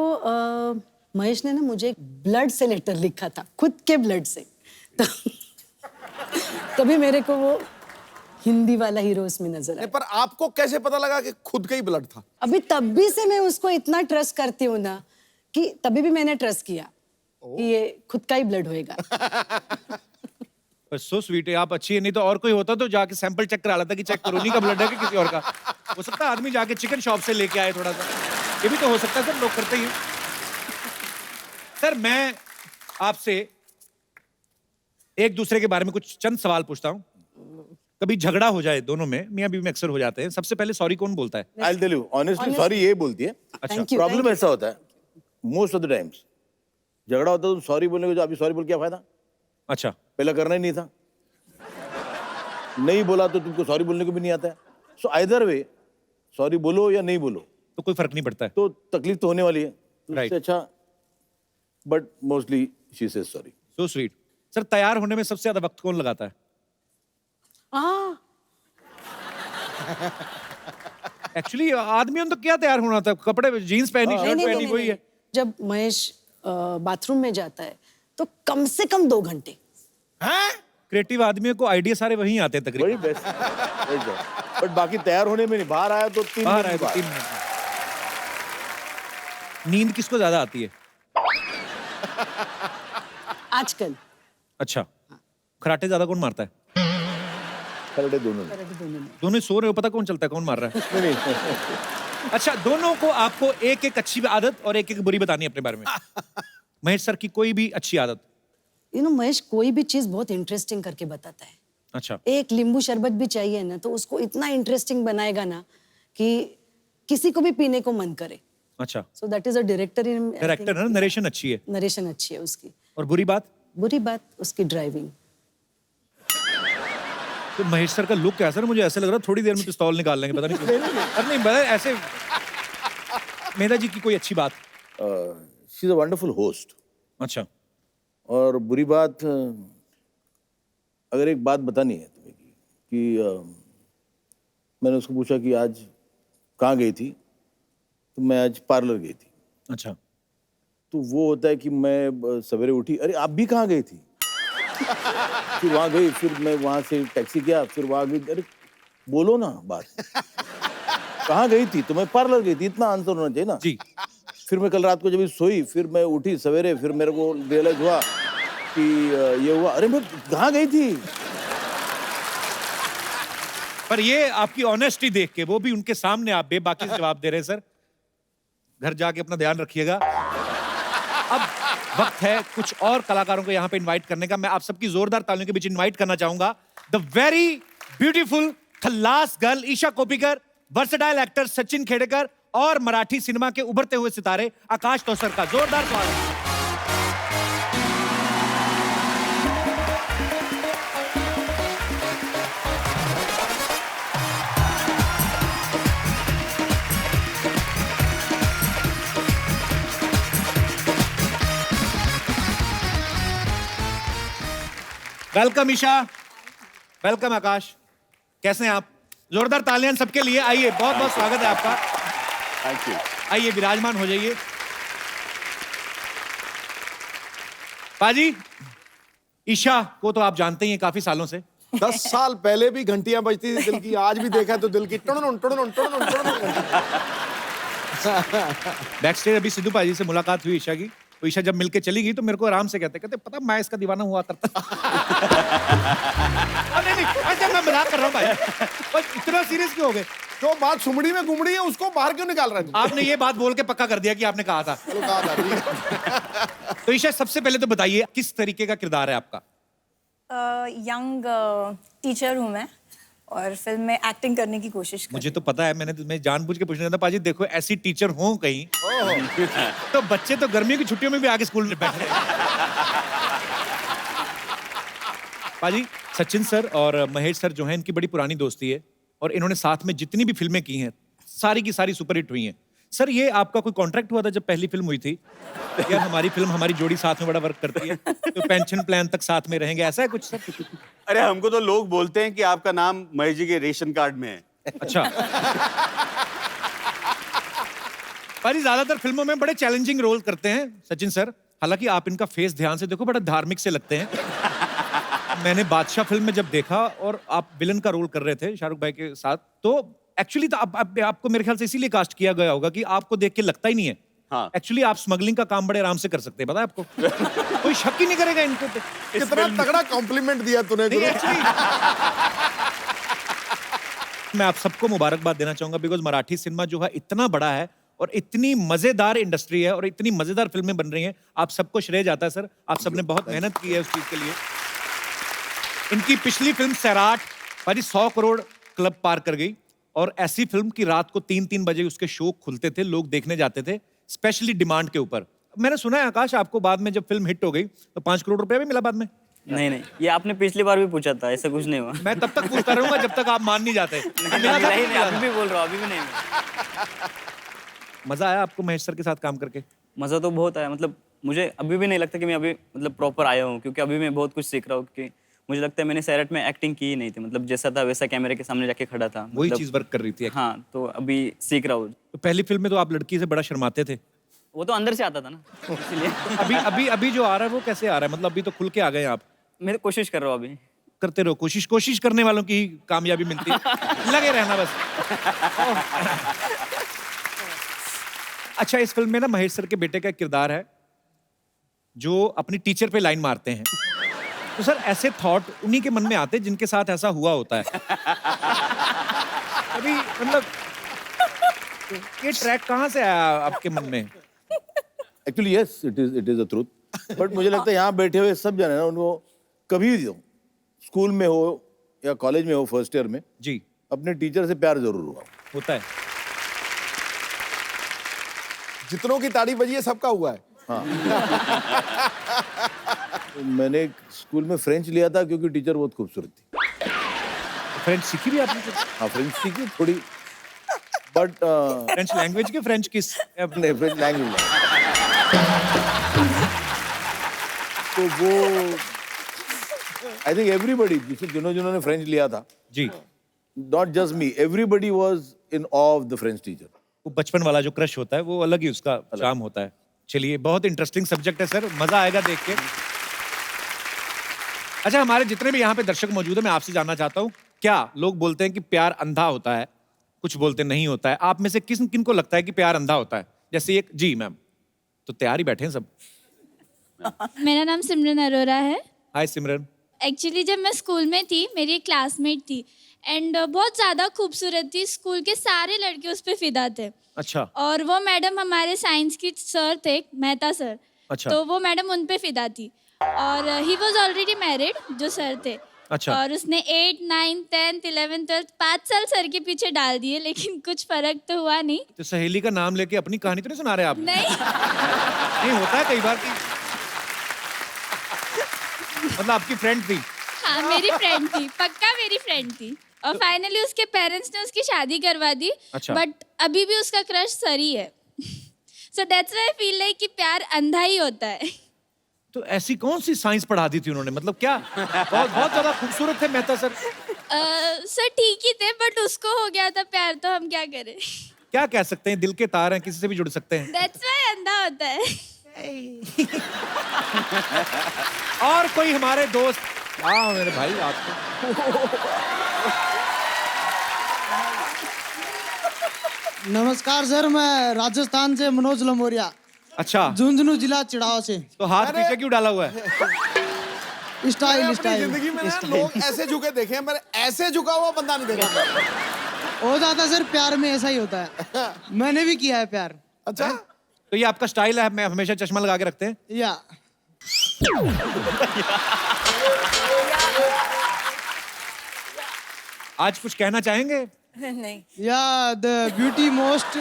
महेश ने ना मुझे एक ब्लड से लेटर लिखा था, खुद के ब्लड से। तो तभी मेरे को वो हिंदी वाला हीरो उसमें नजर आया। पर आपको कैसे पता लगा कि खुद का ही ब्लड था? अभी तभी से मैं उसको इतना ट्रस्ट करती हूँ ना, कि तभी भी मैंने ट्रस्ट किया कि ये खुद का ही ब्लड होएगा। सो स्वीट है, आप अच्छी है। नहीं तो और कोई होता तो जाके सैंपल चेक करा लेता कि चेक करो नहीं का ब्लड है कि किसी और का। हो सकता है आदमी जाके चिकन शॉप से लेके आए थोड़ा सा, ये भी तो हो सकता है सर, लोग करते ही हैं। सर मैं आपसे एक दूसरे के बारे में कुछ चंद सवाल पूछता हूँ। कभी झगड़ा हो जाए दोनों में, मियां बीवी में अक्सर हो जाते हैं, सबसे पहले सॉरी कौन बोलता है? I'll tell you, honestly, sorry ये बोलती है। अच्छा। प्रॉब्लम ऐसा होता है मोस्ट ऑफ द टाइम्स, झगड़ा होता है तो सॉरी बोलने को जो अभी सॉरी बोल क्या फायदा? अच्छा, पहले करना ही नहीं था। नहीं बोला तो तुमको सॉरी बोलने को भी नहीं आता है। सो आइदर वे सॉरी बोलो या नहीं बोलो तो कोई फर्क नहीं पड़ता है। तो तकलीफ तो होने वाली है। तो Right. इससे अच्छा, but mostly she says sorry. So sweet. Sir तैयार होने में सबसे ज्यादा वक्त कौन लगाता है? एक्चुअली आदमियों ने तो क्या तैयार होना था, कपड़े जीन्स पहनी शर्ट पहनी वही है। जब महेश बाथरूम में जाता है तो कम से कम 2 घंटे। क्रिएटिव आदमियों को आइडिया सारे वहीं आते हैं वही तकरीबन। बेस्ट, बट बाकी तैयार होने में नहीं। बाहर आया तो 3 बाहर आए तो 3 मिनट। नींद किसको ज्यादा आती है? आजकल अच्छा, खराटे ज्यादा कौन मारता है? खरड़े दोनों में। दोनों सो रहे हो, पता कौन चलता है कौन मार रहा है? नहीं अच्छा, दोनों को आपको एक एक अच्छी आदत और एक एक बुरी बतानी है अपने बारे में। महेश सर की कोई भी अच्छी आदत? महेश कोई भी चीज बहुत इंटरेस्टिंग करके बताता है। अच्छा, एक नींबू शरबत भी चाहिए ना तो उसको इतना इंटरेस्टिंग बनाएगा ना कि किसी को भी पीने को मन करे। अच्छा, so that is a director in director है ना, नरेशन अच्छी है। नरेशन अच्छी है उसकी। और बुरी बात? बुरी बात उसकी ड्राइविंग। तो महेश सर का लुक कैसा है, मुझे ऐसा लग रहा है थोड़ी देर में पिस्तौल निकाल लेंगे, पता नहीं क्यों। अरे नहीं पता ऐसे। मेधा जी की कोई अच्छी बात? She is a wonderful host. अच्छा, और बुरी बात, अगर एक बात बतानी है तुम्हें कि मैंने उसको पूछा कि आज कहाँ गई थी, तो मैं आज पार्लर गई थी। अच्छा, तो वो होता है कि मैं सवेरे उठी, अरे आप भी कहाँ गई थी? फिर वहाँ गई, फिर मैं वहाँ से टैक्सी किया, फिर वहाँ गई। अरे बोलो ना बात, कहाँ गई थी? तो मैं पार्लर गई थी, इतना आंसर होना चाहिए ना जी। फिर मैं कल रात को जब सोई, फिर मैं उठी सवेरे, फिर मेरे को रियलाइज हुआ कि ये हुआ, अरे मैं कहाँ गई थी? पर ये आपकी ऑनेस्टी देख के, वो भी उनके सामने आप बेबाकी से जवाब दे रहे हैं। सर घर जाके अपना ध्यान रखिएगा। अब वक्त है कुछ और कलाकारों को यहाँ पे इनवाइट करने का। मैं आप सबकी जोरदार तालियों के बीच इनवाइट करना चाहूंगा the very beautiful Khallas girl Isha Koppikar, versatile actor Sachin Khedekar और मराठी सिनेमा के उभरते हुए सितारे आकाश तोसर का जोरदार स्वागत। वेलकम ईशा, वेलकम आकाश, कैसे हैं आप? जोरदार तालियां सबके लिए। आइए, बहुत बहुत स्वागत है आपका। Thank you. आइए विराजमान हो जाइए। पाजी, ईशा को तो आप जानते ही हैं काफी सालों से। 10 साल पहले भी घंटियां बजती थी दिल की, आज भी देखा तो दिल की टुन टुन टुन टुन। बैक स्टेज अभी सिद्धू पाजी से मुलाकात हुई ईशा की, तो ईशा जब मिलके चली गई तो मेरे को आराम से कहते पता मैं इसका दीवाना हुआ करता। नहीं, ऐसे मैं मजाक कर रहा हूँ भाई, पर इतना सीरियस क्यों हो गए? जो बात सुमड़ी में गुमड़ी है उसको बाहर क्यों निकाल रहे हैं? आपने ये बात बोल के पक्का कर दिया कि आपने कहा था। चलो कहा था। तो ईशा सबसे पहले तो बताइए किस तरीके का किरदार है आपका? यंग टीचर हूँ मैं और फिल्म में एक्टिंग करने की कोशिश कर। मुझे तो पता है, मैं जानबूझ के पूछने था पाजी, देखो ऐसी टीचर हो कहीं तो बच्चे तो गर्मियों की छुट्टियों में भी आके स्कूल में बैठ रहे हैं। पाजी, सचिन सर और महेश सर जो हैं इनकी बड़ी पुरानी दोस्ती है और इन्होंने साथ में जितनी भी फिल्में की हैं सारी की सारी सुपरहिट हुई हैं। सर ये आपका कोई कॉन्ट्रैक्ट हुआ था जब पहली फिल्म हुई थी? यार हमारी फिल्म हमारी जोड़ी साथ में बड़ा वर्क करती है तो पेंशन प्लान तक साथ में रहेंगे, ऐसा है कुछ सर? अरे हमको तो लोग बोलते हैं कि आपका नाम महेश जी के रेशन कार्ड में है। अच्छा। पाजी ज्यादातर फिल्मों में बड़े चैलेंजिंग रोल करते हैं सचिन सर, हालांकि आप इनका फेस ध्यान से देखो बड़ा धार्मिक से लगते हैं। मैंने बादशाह फिल्म में जब देखा और आप विलन का रोल कर रहे थे शाहरुख भाई के साथ, तो एक्चुअली तो आपको मेरे ख्याल से इसीलिए कास्ट किया गया होगा कि आपको देख के लगता ही नहीं है। हाँ। एक्चुअली आप स्मगलिंग का काम बड़े आराम से कर सकते हैं, पता है आपको? कोई शक ही नहीं करेगा इनको पे। कितना तगड़ा कॉम्प्लीमेंट दिया तूने। नहीं, actually, मैं आप सबको मुबारकबाद देना चाहूंगा बिकॉज मराठी सिनेमा जो है इतना बड़ा है और इतनी मजेदार इंडस्ट्री है और इतनी मजेदार फिल्में बन रही हैं, आप सबको श्रेय जाता है सर। आप सबने बहुत मेहनत की है उस चीज के लिए। इनकी पिछली फिल्म सैराट पाजी 100 करोड़ क्लब पार कर गई और ऐसी फिल्म की रात को 3-3 बजे उसके शो खुलते थे, लोग देखने जाते थे, स्पेशली डिमांड के ऊपर। मैंने सुना है आकाश आपको बाद में जब फिल्म हिट हो गई तो 5 करोड़ रुपया भी मिला बाद में? नहीं, ये आपने पिछली बार भी पूछा था, ऐसा कुछ नहीं हुआ। मैं तब तक पूछता रहूंगा जब तक आप मान नहीं जाते। नहीं, अभी भी बोल रहा हूँ, अभी भी नहीं। मजा आया आपको महेश सर के साथ काम करके? मजा तो बहुत आया, मतलब मुझे अभी भी नहीं लगता कि मैं अभी मतलब प्रॉपर आया हूँ, क्योंकि अभी मैं बहुत कुछ सीख रहा हूँ। क्योंकि मुझे लगता है मैंने सैराट में एक्टिंग की ही नहीं थी, मतलब जैसा था वैसा कैमरे के सामने जाके खड़ा था, वही चीज वर्क कर रही थी। हाँ, तो अभी सीख रहा हूँ। तो पहली फिल्म में तो आप लड़की से बड़ा शर्माते थे। वो तो अंदर से आता था ना, इसलिए। अभी जो आ रहा है वो कैसे आ रहा है? मतलब अभी तो खुल के आ गए आप। मैं कोशिश कर रहा हूँ अभी। करते रहो कोशिश करने वालों की कामयाबी मिलती है। लगे रहना बस। अच्छा, इस फिल्म में ना महेश सर के बेटे का एक किरदार है जो अपनी टीचर पे लाइन मारते हैं। तो सर ऐसे थॉट उन्हीं के मन में आते हैं जिनके साथ ऐसा हुआ होता है। अभी मतलब ये ट्रैक कहाँ से आया आपके मन में? Actually yes, it is a truth. But मुझे लगता है यहाँ बैठे हुए सब जने ना, उनको कभी भी स्कूल में हो या कॉलेज में हो फर्स्ट ईयर में जी अपने टीचर से प्यार जरूर हुआ होता है। जितनों की ताड़ी बजी है सबका हुआ है। हाँ। तो मैंने स्कूल में फ्रेंच लिया था क्योंकि टीचर बहुत खूबसूरत थी। फ्रेंच सीखी भी आपने? हाँ, फ्रेंच सीखी थोड़ी, बट फ्रेंच लैंग्वेज के फ्रेंच किस? नहीं, फ्रेंच लैंग्वेज। तो वो आई थिंक एवरीबडी जिन्होंने फ्रेंच लिया था जी, not just me, everybody was in awe of the French teacher. वो बचपन वाला जो क्रश होता है वो अलग ही उसका चार्म होता है। चलिए, बहुत इंटरेस्टिंग सब्जेक्ट है सर, मजा आएगा देख के। अच्छा, हमारे जितने भी यहाँ पे दर्शक मौजूद हैं, मैं आपसे जानना चाहता हूँ, क्या लोग बोलते हैं कि प्यार अंधा होता है, कुछ बोलते नहीं होता है, आप में से किनको लगता है कि प्यार अंधा होता है? जैसे एक जी मैम, तो तैयार ही बैठे हैं सब। मेरा नाम सिमरन अरोरा है। हाय सिमरन। एक्चुअली जब मैं स्कूल में थी, मेरी एक क्लासमेट थी एंड बहुत ज़्यादा खूबसूरत थी, स्कूल के सारे लड़के उस पर फिदा थे। अच्छा। और वो मैडम हमारे साइंस की सर थे, मेहता सर, अच्छा। तो वो मैडम उन पे फिदा थी और ही वॉज ऑलरेडी मैरिड, जो सर थे। अच्छा। और उसने 8, 9, 10th, 11th, 12th 5 साल सर के पीछे डाल दिए, लेकिन कुछ फर्क तो हुआ नहीं। तो सहेली का नाम लेके अपनी कहानी तो नहीं सुना रहे आप? नहीं। नहीं होता है कई बार कि मतलब आपकी फ्रेंड थी? हाँ, मेरी फ्रेंड थी, पक्का मेरी फ्रेंड थी। और फाइनली उसके पेरेंट्स ने उसकी शादी करवा दी। अच्छा। बट अभी भी उसका क्रश सर ही है। So that's why I feel like कि प्यार अंधा ही होता है। तो ऐसी कौन सी साइंस पढ़ा दी थी उन्होंने? मतलब क्या बहुत बहुत ज्यादा खूबसूरत थे मेहता सर। सर ठीक ही थे, बट उसको हो गया था प्यार, तो हम क्या करें? क्या कह सकते हैं, दिल के तार हैं, किसी से भी जुड़ सकते हैं। दैट्स व्हाई अंधा होता है। और कोई हमारे दोस्त? हाँ मेरे भाई आपको। नमस्कार सर, मैं राजस्थान से मनोज लमोरिया। अच्छा। झुंझुनू जिला चिड़ाव से। तो हाथ पीछे क्यों डाला हुआ है? स्टाइल अपनी स्टाइल जिंदगी में ना लोग ऐसे झुके देखे हैं, मैंने ऐसे झुका हुआ बंदा नहीं देखा। हो जाता सर, प्यार में ऐसा ही होता है। मैंने भी किया है प्यार। अच्छा। तो ये आपका स्टाइल है, मैं हमेशा चश्मा लगा के रखते हैं? या आज कुछ कहना चाहेंगे? नहीं। या द ब्यूटी मोस्ट।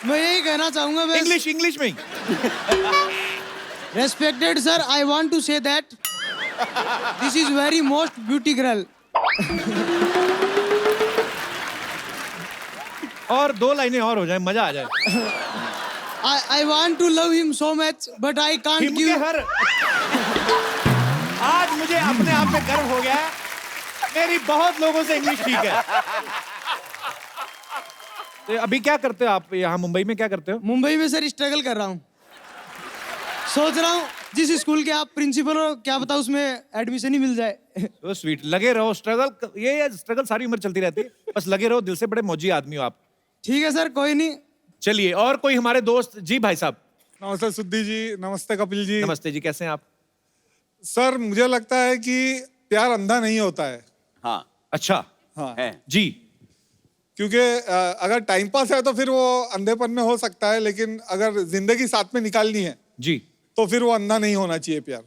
मैं यही कहना चाहूंगा बस। इंग्लिश में। Respected sir, I want to say that this is very most beauty girl. और 2 लाइनें और हो जाए, मजा आ जाए। I want to love him so much, but I can't give. आज मुझे अपने आप पे गर्व हो गया है, मेरी बहुत लोगों से इंग्लिश ठीक है। तो अभी क्या करते हो आप यहाँ मुंबई में? क्या करते हो? मुंबई में सर स्ट्रगल कर रहा हूँ। सोच रहा हूँ जिस स्कूल के आप प्रिंसिपल हो, क्या पता उसमें एडमिशन ही मिल जाए। तो स्वीट, लगे रहो, स्ट्रगल ये स्ट्रगल सारी उम्र चलती रहती है, बस लगे रहो, दिल से बड़े मौजी आदमी हो आप। ठीक है सर, कोई नहीं। चलिए, और कोई हमारे दोस्त? जी भाई साहब। नमस्ते सुद्दी जी, नमस्ते कपिल जी। नमस्ते जी, कैसे हैं आप? सर मुझे लगता है कि प्यार अंधा नहीं होता है। हाँ। अच्छा। हाँ है जी। क्योंकि अगर टाइम पास है तो फिर वो अंधेपन में हो सकता है, लेकिन अगर जिंदगी साथ में निकालनी है जी तो फिर वो अंधा नहीं होना चाहिए प्यार।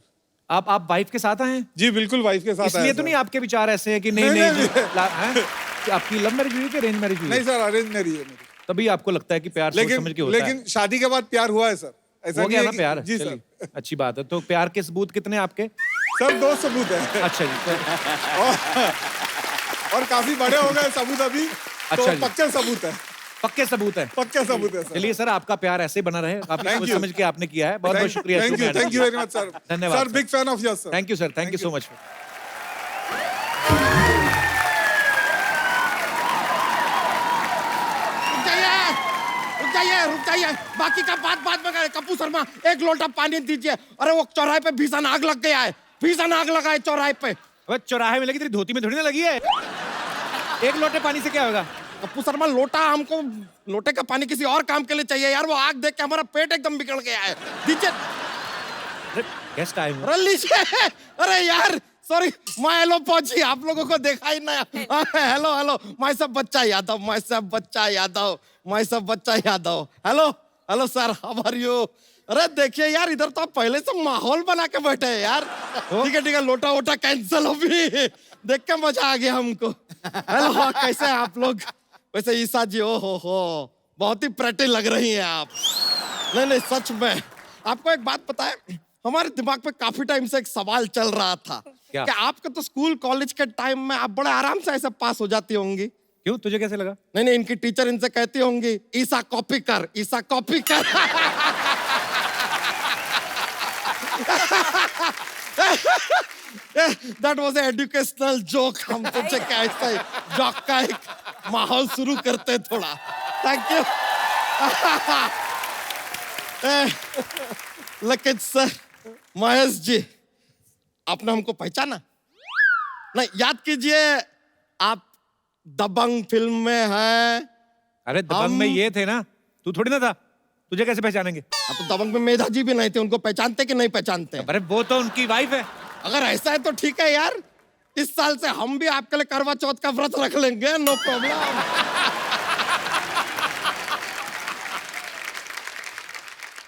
आप वाइफ के साथ आए हैं? जी बिल्कुल, वाइफ के साथ। इसलिए तो नहीं आपके विचार ऐसे हैं कि नहीं आपकी लव मैरिज हुई कि अरेंज मैरिज हुई? नहीं सर, अरेंज मैरिज है मेरी। तभी आपको लगता है कि प्यार सोच समझ के होता है। लेकिन शादी के बाद प्यार हुआ है सर, ऐसा हो नहीं गया है ना कि- प्यार? जी चलिए, सर। अच्छी बात है। तो प्यार के सबूत कितने आपके? सर 2 सबूत है। अच्छा जी। और काफी बड़े हो गए सबूत अभी। अच्छा तो जी। पक्के सबूत है। पक्के सबूत है? पक्के सबूत है सर। चलिए सर, आपका प्यार ऐसे ही बना रहे, काफी Thank सोच you. समझ के आपने किया है। बहुत बहुत शुक्रिया। Thank you very much sir. धन्यवाद sir, big fan of yours sir. Thank you sir, thank you so much. रुक जाइए, बाकी का बात में करें। कपूर शर्मा, 1 लोटा पानी दीजिए। अरे वो चौराहे पे भीषण आग लग गया है, भीषण आग लगा है चौराहे पे। अबे चौराहे में लगी, तेरी धोती में थोड़ी ना लगी है। 1 लोटे पानी से क्या होगा? कपूर शर्मा, हमको लोटे का पानी किसी और काम के लिए चाहिए यार। वो आग देख के हमारा पेट एकदम बिगड़ गया है। दीजिए। गेस्ट आए हुए। अरे लीजिए। अरे यार सॉरी, मैं हेलो पहुंची, आप लोगों को देखा ही ना। हेलो, मैं सब बच्चा Yadav. Hello sir, how are you? अरे देखिए यार, इधर तो आप पहले से माहौल बना के बैठे हैं यार। ठीक है, लोटा वोटा कैंसिल हो भी। देख के मजा आ गया हमको। हेलो, कैसे हैं आप लोग? वैसे ईसा जी, ओ हो बहुत ही प्रेटी लग रही हैं आप। नहीं सच में। आपको एक बात पता है, हमारे दिमाग पे काफी टाइम से एक सवाल चल रहा था क्या? कि आपके तो स्कूल कॉलेज के टाइम में आप बड़े आराम से ऐसे पास हो जाती होंगी। क्यों, तुझे कैसे लगा? नहीं, इनकी टीचर इनसे कहती होंगी, ईसा कॉपी कर। That was an educational joke। हम सोचे कैसे जोक का एक माहौल शुरू करते थोड़ा। Thank you. लेकिन सर, महेश जी, आपने हमको पहचाना? नहीं, याद कीजिए, आप दबंग फिल्म में हैं। अरे दबंग में ये थे ना, तू थोड़ी ना था, तुझे कैसे पहचानेंगे? आप तो दबंग में मेधा जी भी नहीं थे, उनको पहचानते कि नहीं पहचानते? अरे वो तो उनकी वाइफ है। अगर ऐसा है तो ठीक है यार, इस साल से हम भी आपके लिए करवा चौथ का व्रत रख लेंगे, नो प्रॉब्लम।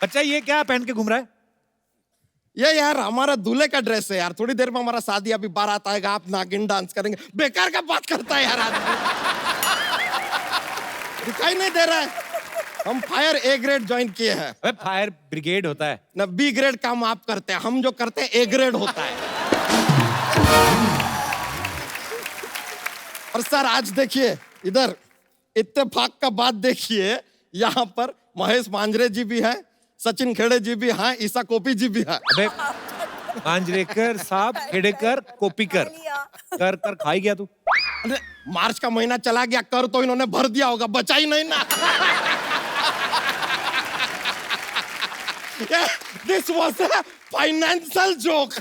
बच्चा ये क्या पहन के घूम रहा है? ये यार हमारा दूल्हे का ड्रेस है यार, थोड़ी देर में हमारा शादी, अभी बारात आएगा, आप नागिन डांस करेंगे। बेकार का बात करता है यार आदमी। दिखाई नहीं दे रहा है? हम फायर ए ग्रेड ज्वाइन किए हैं। अबे फायर ब्रिगेड होता है ना, बी ग्रेड काम आप करते हैं, हम जो करते हैं ए ग्रेड होता है। और सर आज देखिए इधर, इत्तेफाक का बात देखिए, यहाँ पर महेश मांजरे जी भी हैं, सचिन खेड़े जी भी हैं, ईसा कोपी जी भी हैं। अबे मांजरेकर साहब, खेड़ेकर, कोपीकर, कर कर खाई गया तू। अरे मार्च का महीना चला गया, कर तो इन्होंने भर दिया होगा, बचा ही नहीं ना। This was a financial joke.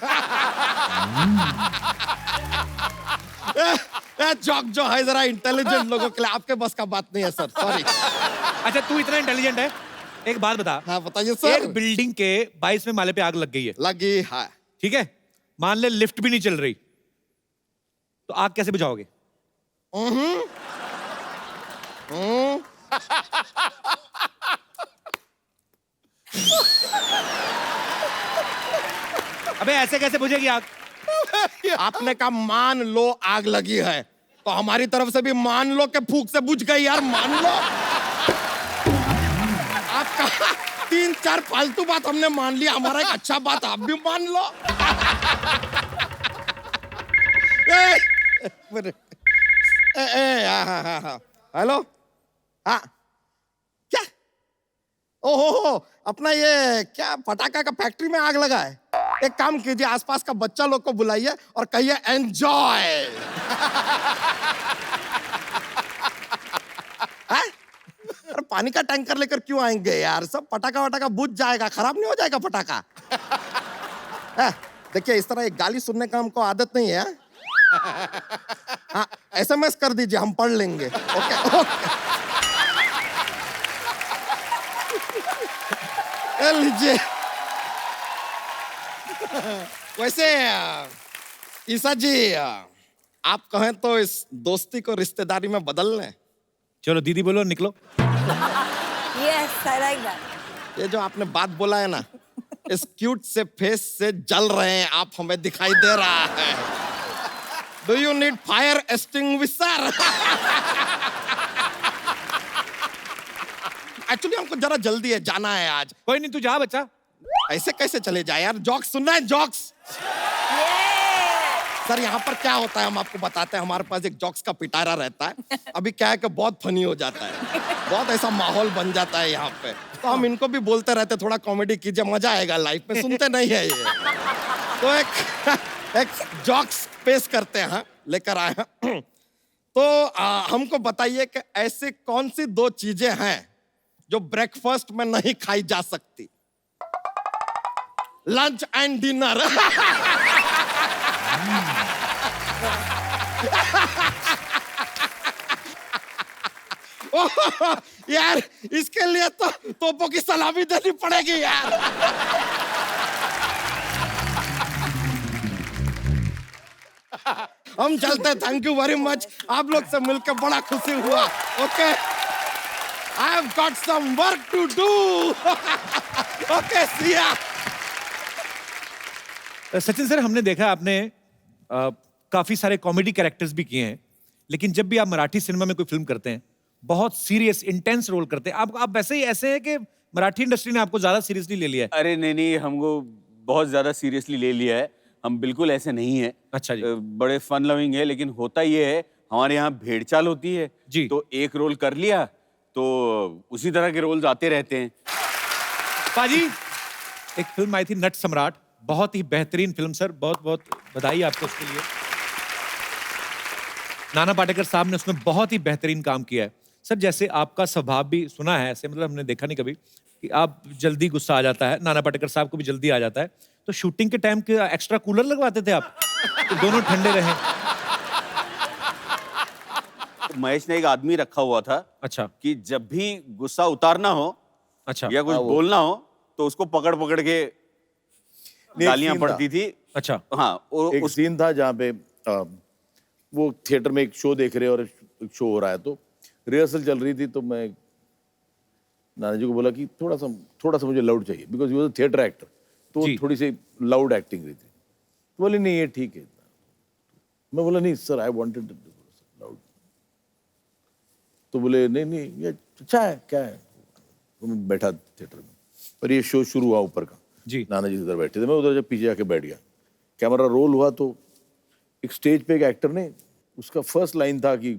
Joke जो है जरा इंटेलिजेंट लोगों के लिए, आपके बस का बात नहीं है सर, सॉरी। अच्छा तू इतना इंटेलिजेंट है, एक बात बता। हाँ बताइए सर। एक बिल्डिंग के 22वें माले पे आग लग गई है। लगी है। ठीक है, मान ले लिफ्ट भी नहीं चल रही, तो आग कैसे बुझाओगे? अबे ऐसे कैसे बुझेगी आग? आपने कहा मान लो आग लगी है, तो हमारी तरफ से भी मान लो के फूंक से बुझ गई यार, मान लो। आपका 3-4 फालतू बात हमने मान लिया, हमारा एक अच्छा बात आप भी मान लो। हेलो, हाँ क्या? ओहो, अपना ये क्या पटाखा का फैक्ट्री में आग लगा है? एक काम कीजिए, आसपास का बच्चा लोग को बुलाइए और कहिए एंजॉय। अरे पानी का टैंकर लेकर क्यों आएंगे यार, सब पटाखा वटाखा बुझ जाएगा, खराब नहीं हो जाएगा पटाखा। देखिए इस तरह एक गाली सुनने का हमको आदत नहीं है। हाँ SMS कर दीजिए, हम पढ़ लेंगे। ओके लीजिए। वैसे ईसा जी, आप कहें तो इस दोस्ती को रिश्तेदारी में बदल लें। चलो दीदी बोलो, निकलो। Yes, I like that. ये जो आपने बात बोला है ना, इस क्यूट से फेस से जल रहे हैं आप, हमें दिखाई दे रहा है। Do you need fire extinguisher? Actually हमको जरा जल्दी है, जाना है आज। कोई नहीं, तू जा बच्चा। ऐसे कैसे चले जाए यार, जॉक्स सुनना है, जॉक्स। सर यहाँ पर क्या होता है हम आपको बताते हैं, हमारे पास एक जॉक्स का पिटारा रहता है। अभी क्या है कि बहुत फनी हो जाता है, बहुत ऐसा माहौल बन जाता है यहाँ पे, तो हम इनको भी बोलते रहते थोड़ा कॉमेडी कीजिए, मजा आएगा लाइफ में। सुनते नहीं है ये, तो एक जॉक्स पेश करते हैं, लेकर आए हैं। तो हमको बताइए कि ऐसी कौन सी 2 चीजें हैं जो ब्रेकफास्ट में नहीं खाई जा सकती? Lunch and dinner. यार इसके लिए तो तोपों की सलामी देनी पड़ेगी यार। हम चलते हैं, थैंक यू वेरी मच, आप लोग से मिलकर बड़ा खुशी हुआ। Okay, I have got some work to do. Okay see ya. Sachin sir, हमने देखा आपने काफी सारे कॉमेडी कैरेक्टर्स भी किए हैं, लेकिन जब भी आप मराठी सिनेमा में कोई फिल्म करते हैं, बहुत सीरियस इंटेंस रोल करते हैं। आप वैसे ही ऐसे हैं कि मराठी इंडस्ट्री ने आपको ज्यादा सीरियसली ले लिया है? अरे नहीं, हमको बहुत ज्यादा सीरियसली ले लिया है, हम बिल्कुल ऐसे नहीं है। अच्छा जी। बड़े फन लविंग है, लेकिन होता ये है हमारे यहाँ भेड़चाल होती है जी, तो एक रोल कर लिया तो उसी तरह के रोल्स आते रहते हैं। पाजी, एक फिल्म आई थी नट सम्राट, बहुत ही बेहतरीन फिल्म सर, बहुत बहुत बधाई आपको उसके लिए। नाना पाटेकर साहब ने उसमें बहुत ही बेहतरीन काम किया है सर। जैसे आपका स्वभाव भी सुना है ऐसे, मतलब हमने देखा नहीं कभी कि आप जल्दी गुस्सा आ जाता है, नाना पाटेकर साहब को भी जल्दी आ जाता है, तो शूटिंग के टाइम के एक्स्ट्रा कूलर लगवाते थे आप तो दोनों ठंडे रहे। महेश ने एक आदमी रखा हुआ था, अच्छा, कि जब भी गुस्सा उतारना हो, अच्छा, या कुछ बोलना हो, तो उसको पकड़ पकड़ के गालियां पड़ती थी। अच्छा, हाँ, एक सीन था जहाँ पे वो थिएटर में एक शो देख रहे और एक शो हो रहा है, तो रिहर्सल चल रही थी, तो मैं नाना जी को बोला कि थोड़ा सा मुझे लाउड चाहिए, because you was a theatre actor, तो थोड़ी सी लाउड एक्टिंग रही थी। तो बोले नहीं ये ठीक है। मैं बोला नहीं सर, आई वांटेड लाउड। तो बोले नहीं नहीं ये अच्छा है, क्या है। तो मैं बैठा थिएटर में, पर ये शो शुरू हुआ ऊपर का जी, नाना जी उधर बैठे थे, मैं उधर जब पीछे जाके बैठ गया, कैमरा रोल हुआ तो एक स्टेज पे एक एक्टर ने, उसका फर्स्ट लाइन था कि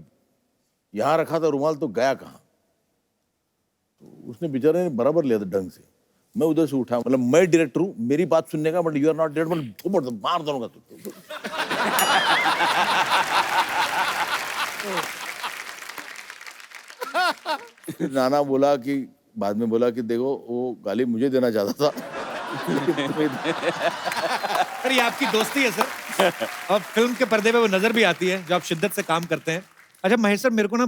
यहाँ रखा था रुमाल तो गया कहाँ। तो उसने बेचारे ने बराबर लिया था ढंग से। मैं उधर से उठा, मतलब मैं डायरेक्टर हूँ, मेरी बात सुनने का, but you are not director, मतलब थोपड़ मार दूंगा तू। नाना बोला कि बाद में बोला कि देखो वो गाली मुझे देना चाहता था। सर ये आपकी दोस्ती है सर, और फिल्म के पर्दे पे वो नजर भी आती है जो आप शिद्दत से काम करते हैं। अच्छा महेश सर, मेरे को ना,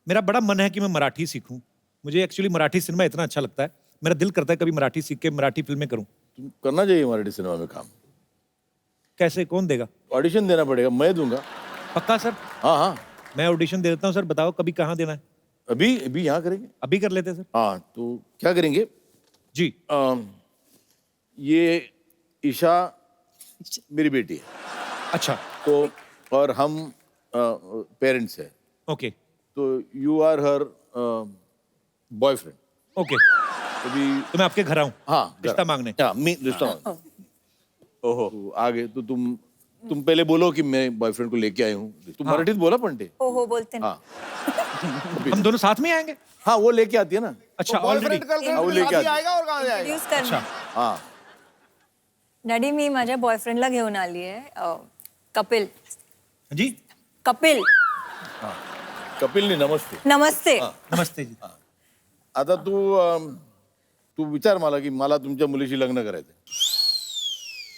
मेरा बड़ा मन है कि मैं मराठी सीखूं। मुझे एक्चुअली मराठी सिनेमा इतना अच्छा लगता है, मेरा दिल करता है कभी मराठी सीख के मराठी फिल्में करूं। तुम करना चाहिए मराठी सिनेमा में काम। कैसे, कौन देगा? ऑडिशन देना पड़ेगा, मैं दूंगा। पक्का सर? हाँ हाँ, मैं ऑडिशन दे देता हूँ सर। बताओ कभी कहाँ देना है? अभी अभी यहाँ करेंगे, अभी कर लेते हैं सर। हाँ तो क्या करेंगे जी? ये ईशा मेरी बेटी है। अच्छा। तो और हम पेरेंट्स हैं। ओके। तो you are her boyfriend. Okay. अभी तो मैं आपके घर आऊँ? हाँ, रिश्ता मांगने। हाँ, रिश्ता मांगने। ओहो, तो आगे तो तुम पहले बोलो कि मैं बॉयफ्रेंड को लेके आई हूँ। तुम मराठीत बोला पंटे? हो बोलते हैं। हाँ। हम दोनों साथ में आएंगे? हाँ, वो लेके आती है ना। अच्छा, बॉयफ्रेंड वो लेके आती है। आएगा और कहाँ जाएगा? इंट्रोड्यूस करना। हाँ। डॅडी मी माझ्या बॉयफ्रेंडला घेऊन आली आहे, कपिल। जी? कपिल। हाँ, कपिल नहीं, नमस्ते। नमस्ते। नमस्ते जी। आता तू विचार मला की मला तुमच्या मुलीशी लग्न करायचंय।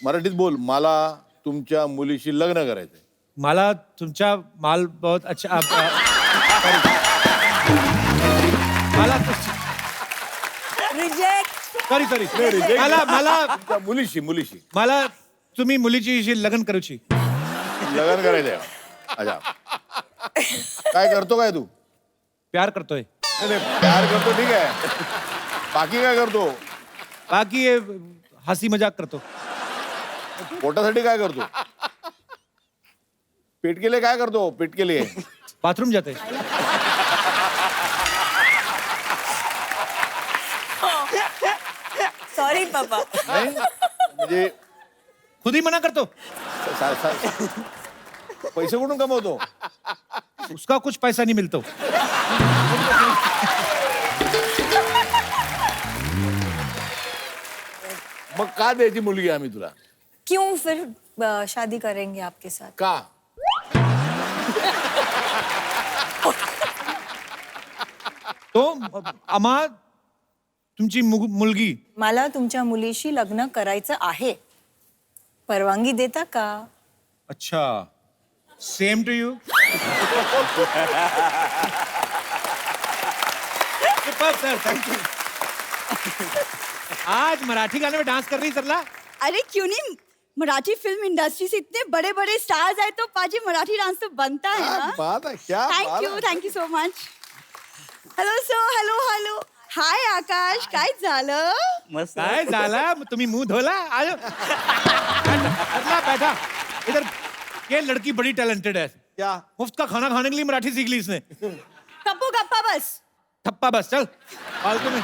मराठीत बोल, मला तुमच्या मुलीशी लग्न करायचंय। मला तुमचा माल बहुत अच्छा मला रिजेक्ट। सॉरी मला मुलीशी मला तुम्ही मुलीची लग्न करूची। लग्न करायचंय। अच्छा, काय करतो काय तू? प्यार करतोय। प्यार करतो ठीक आहे, बाकी काय करतो? बाकी ये हंसी मजाक करतो। पोटासाठी काय करतो? पेट के लिए काय करतो? पेट के लिए बाथरूम जाते। सॉरी पापा। नहीं, म्हणजे खुद ही मना करतो। पैसे कुठून कमवतो? उसका कुछ पैसा नहीं मिलता। मग का द्यायची मुलगी आम्ही तुला? क्यों फिर शादी करेंगे आपके साथ? का? तो आम्हा तुमची मुलगी, मला तुमच्या मुलीशी लग्न करायचं आहे, परवानगी देता का? अच्छा, same to you. Sir thank you. आज मराठी गाने में डांस कर रही सरला? अरे क्यों नहीं, मराठी फिल्म इंडस्ट्री से इतने बड़े बड़े स्टार्स आए तो पाजी मराठी डांस तो बनता है ना। बात है, क्या thank you so much. Hello hi Akash, काय झालं? मस्त। काय झाला? तुम्ही मुंह धोला? आयो बैठा इधर। ये लड़की बड़ी टैलेंटेड है। क्या? मुफ्त का खाना खाने के लिए मराठी सीख ली इसने। कप्पू गप्पा बस। थप्पा बस, चल फालतू में।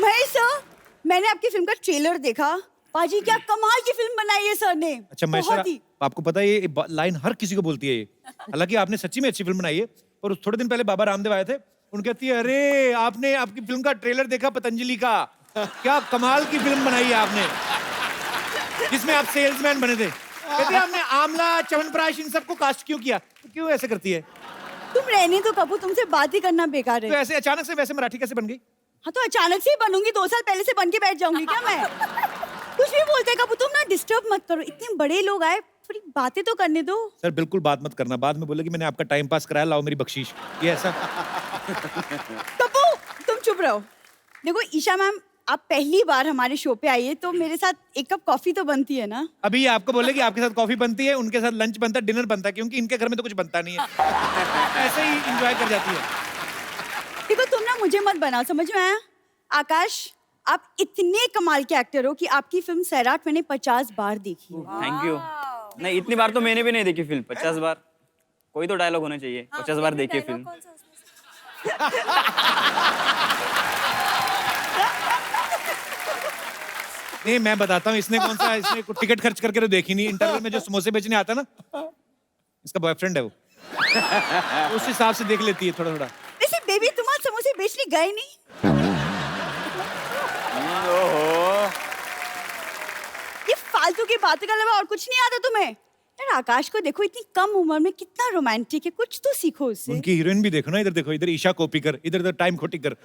महेश सर, मैंने आपकी फिल्म का ट्रेलर देखा। पाजी क्या कमाल की फिल्म बनाई है सर ने। अच्छा महेश बहुत सर, ही। आपको पता है ये लाइन हर किसी को बोलती है ये। हालांकि आपने सच्ची में अच्छी फिल्म बनाई है। और थोड़े दिन पहले बाबा रामदेव आए थे, उनके कहती है अरे आपने आपकी फिल्म का ट्रेलर देखा पतंजलि का, क्या कमाल की फिल्म बनाई है आपने, जिसमें आप सेल्समैन बने थे। कहते हैं आपने आमला च्यवनप्राश इन सबको कास्ट क्यों किया? तो क्यों ऐसे करती है? तुम रहने तो कपूर, तुमसे बात ही करना बेकार है। तो ऐसे अचानक से वैसे मराठी कैसे बन गई? हाँ तो अचानक से ही बनूंगी, 2 साल पहले से बन के बैठ जाऊंगी क्या मैं? कुछ भी बोलते हैं कपूर, तुम ना डिस्टर्ब मत करो, इतने बड़े लोग आए, थोड़ी बातें तो करने दो। सर बिल्कुल बात मत करना, बाद में बोले कि मैंने आपका टाइम पास कराया, लाओ मेरी बख्शीश। ये ऐसा? कपूर तुम चुप रहो। देखो ईशा मैम, आप पहली बार हमारे शो पे आई है तो मेरे साथ एक कप कॉफी तो बनती है ना। अभी ये आपको बोले कि आपके साथ कॉफी बनती है, उनके साथ लंच बनता है, डिनर बनता है, क्योंकि इनके घर में तो कुछ बनता नहीं है। ऐसे ही एंजॉय कर जाती है। देखो तुम ना मुझे मत बना, समझ में आया? आकाश, आप इतने कमाल के एक्टर हो कि आपकी फिल्म सैराट मैंने 50 बार देखी। Thank you. नहीं, इतनी बार तो मैंने भी नहीं देखी फिल्म। 50 बार कोई तो डायलॉग होना चाहिए। 50 बार देखी फिल्म। नहीं, मैं बताता हूँ इसने कौन सा, इसने टिकट खर्च करके तो देखी नहीं। इंटरवल में जो समोसे बेचने आता ना, इसका बॉयफ्रेंड है वो। उस हिसाब से देख लेती है थोड़ा थोड़ा। वैसे बेबी, तुम आज समोसे बेचने गए नहीं? ये फालतू की बातों के अलावा और कुछ नहीं आता तुम्हें? यार आकाश को देखो, इतनी कम उम्र में कितना रोमांटिक है, कुछ तो सीखो उससे। उनकी हीरोइन भी देखो ना, इधर देखो, इधर ईशा कोपीकर, इधर टाइम खोटीकर।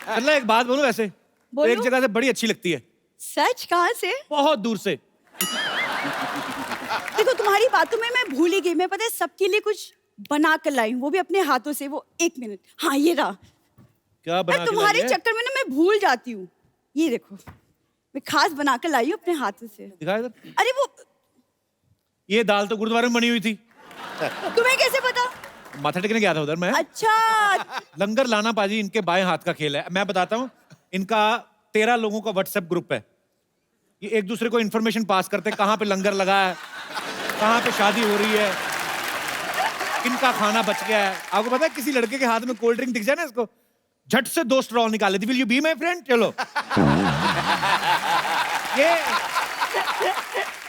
अल्लाह, एक बात बोलूं वैसे, तो एक जगह से बड़ी अच्छी लगती है। सच? कहाँ से? बहुत दूर से। देखो तुम्हारी बातों में मैं भूल ही गई। मैं पता है सबके लिए कुछ बना कर लाई हूँ, वो भी अपने हाथों से। वो 1 मिनट, हाँ ये रहा। क्या बना के तुम्हारे लाई है? चक्कर में ना मैं भूल जाती हूँ। ये देखो, मैं खास बना कर लाई हूँ अपने हाथों से। दिखा इधर। अरे वो, ये दाल तो गुरुद्वारे में बनी हुई थी। तुम्हें कैसे पता? माथा टेकने गया था उधर मैं। अच्छा। लंगर लाना पाजी इनके बाएं हाथ का खेल है। मैं बताता हूँ, इनका 13 लोगों का व्हाट्सएप ग्रुप है। ये एक दूसरे को इन्फॉर्मेशन पास करते हैं, कहाँ पे लंगर लगा है, कहाँ पे शादी हो रही है, किनका खाना बच गया है। आपको पता है किसी लड़के के हाथ में कोल्ड ड्रिंक दिख जाए ना, इसको झट से 2 स्ट्रॉ निकाल लेती। Will you be my friend? चलो। ये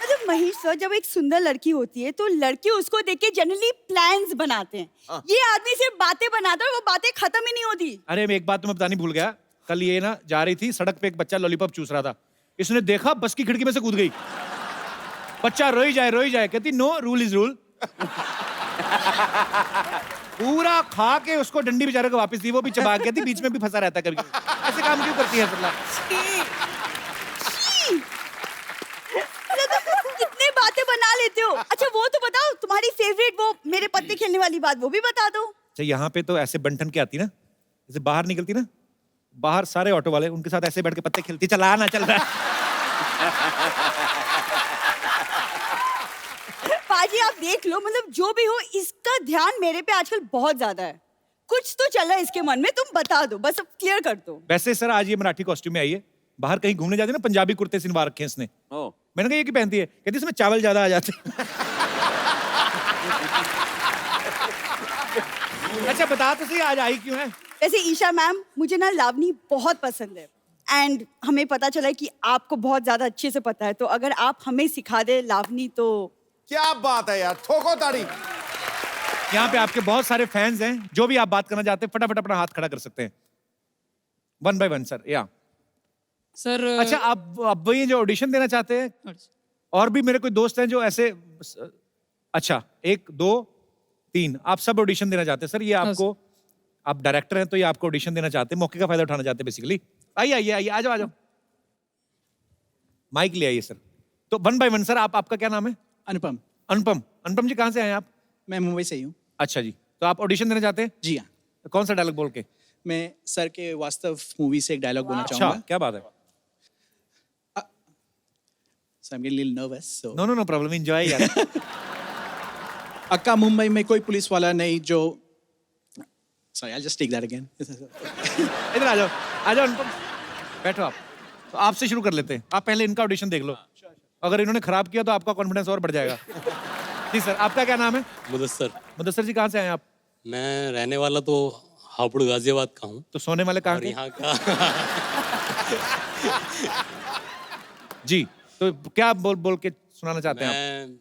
मतलब महेश सर, जब एक सुंदर लड़की होती है तो लड़के उसको देख के जनरली प्लान्स बनाते हैं। ये आदमी सिर्फ बातें बनाता है और वो बातें खत्म ही नहीं होती। अरे मैं एक बात तुम्हें बतानी भूल गया। कल ये ना जा रही थी सड़क पे, एक बच्चा लॉलीपॉप चूस रहा था। इसने देखा, बस की खिड़की में से कूद गई। बच्चा रोई जाए, कहती नो, रूल इज रूल। पूरा खा के उसको डंडी बेचारे को वापस दी। वो भी चबा गया थी, बीच में भी फंसा रहता करके। ऐसे काम क्यों करती है सरला? कितने बातें बना लेते हो। अच्छा वो तो बताओ, तुम्हारी फेवरेट वो मेरे पत्ते खेलने वाली बात, वो भी बता दो। अच्छा, यहाँ पे तो ऐसे बंठन के आती ना, जैसे बाहर निकलती ना, बाहर सारे ऑटो वाले उनके साथ ऐसे बैठ के पत्ते खेलती। चला ना, चल रहा है। पाजी आप देख लो, मतलब जो भी हो, इसका ध्यान मेरे पे आजकल बहुत ज्यादा है। कुछ तो चल रहा है इसके मन में, तुम बता दो, बस अब क्लियर कर दो। वैसे सर आज ये मराठी कॉस्ट्यूम में आई है। बाहर कहीं घूमने जाते ना, पंजाबी कुर्ते सिलवा रखे हैं इसने। मैंने कहा ये क्यों पहनती है? कहती इसमें चावल ज्यादा आ जाते हैं। अच्छा बता तो सही, आज आई क्यों है? वैसे ईशा मैम, मुझे ना लावनी बहुत पसंद है एंड हमें पता चला है कि आपको बहुत ज्यादा अच्छे से पता है, तो अगर आप हमें सिखा दे लावनी तो। क्या बात है यार, ठोको ताड़ी। यहाँ पे आपके बहुत सारे फैंस हैं, जो भी आप बात करना चाहते हैं फटाफट अपना हाथ खड़ा कर सकते हैं। 1 by 1 सर। या सर अच्छा, आप अब ये जो ऑडिशन देना चाहते हैं, और भी मेरे कोई दोस्त हैं जो ऐसे, अच्छा 1 2 3 आप सब ऑडिशन देना चाहते हैं सर। ये आपको, आप डायरेक्टर हैं तो ये आपको ऑडिशन देना चाहते हैं, मौके का फायदा उठाना चाहते हैं बेसिकली। आइए आ जाओ। माइक ले आइए सर। तो 1 by 1 सर, आपका क्या नाम है? अनुपम। अनुपम जी, कहाँ से आए हैं आप? मैं मुंबई से ही हूँ। अच्छा जी, तो आप ऑडिशन देना चाहते हैं? जी हाँ। तो कौन सा डायलॉग बोल के? मैं सर के वास्तव मूवी से एक डायलॉग बोलना चाहूंगा। अच्छा, क्या बात है। So I'm getting a little nervous. So. No problem. Enjoy यार। अक्का मुंबई में कोई पुलिस वाला नहीं जो, sorry I'll just take that again. इधर आ जाओ अनुपम, बैठो आप। तो आपसे शुरू कर लेते हैं। आप पहले इनका ऑडिशन देख लो, अगर इन्होंने खराब किया तो आपका कॉन्फिडेंस और बढ़ जाएगा। जी सर, आपका क्या नाम है? मुदस्सर जी, कहाँ से आए आप? मैं रहने वाला तो हापुड़ गाजियाबाद का हूँ। तो सोने वाले कहाँ के? यहाँ का। जी, तो क्या बोल के सुनाना चाहते हैं आप? मैं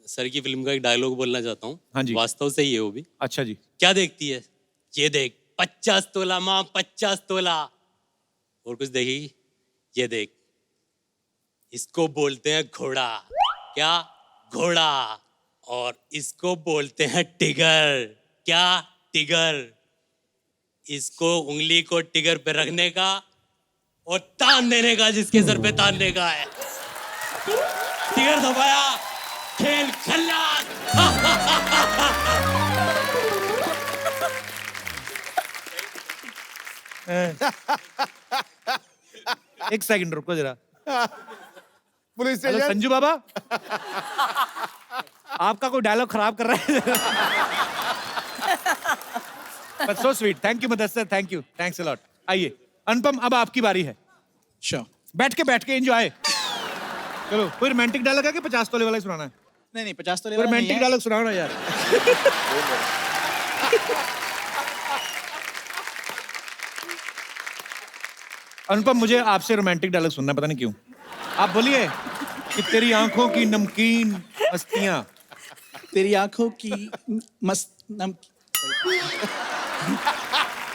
सर की फिल्म का एक डायलॉग बोलना चाहता हूँ। हाँ जी। वास्तव से ही है वो भी। अच्छा जी। क्या देखती है? ये देख 50 तोला माँ, 50 तोला। और कुछ देखेगी? ये देख, इसको बोलते हैं घोड़ा। क्या? घोड़ा। और इसको बोलते हैं टिगर। क्या? टिगर। इसको उंगली को टिगर पे रखने का और तान देने का, जिसके सर पे तानने का है। टिगर दबाया, खेल खल्लास। एक सेकंड रुको जरा। Police hello station. Sanju Baba, आपका कोई डायलॉग खराब कर रहा है। So sweet, thank you Mudassir, thank you, thanks a lot. आइए अनुपम, अब आपकी बारी है। श्योर। बैठ के एंजॉय। चलो, कोई रोमांटिक डायलॉग है कि 50 तोले वाला ही सुनाना है? नहीं 50 तोले कोई वाला नहीं रोमांटिक है। डायलॉग सुनाओ ना यार। अनुपम, मुझे आपसे रोमांटिक डायलॉग सुनना, पता नहीं क्यों। आप बोलिए कि तेरी आंखों की नमकीन मस्तियां। तेरी आंखों की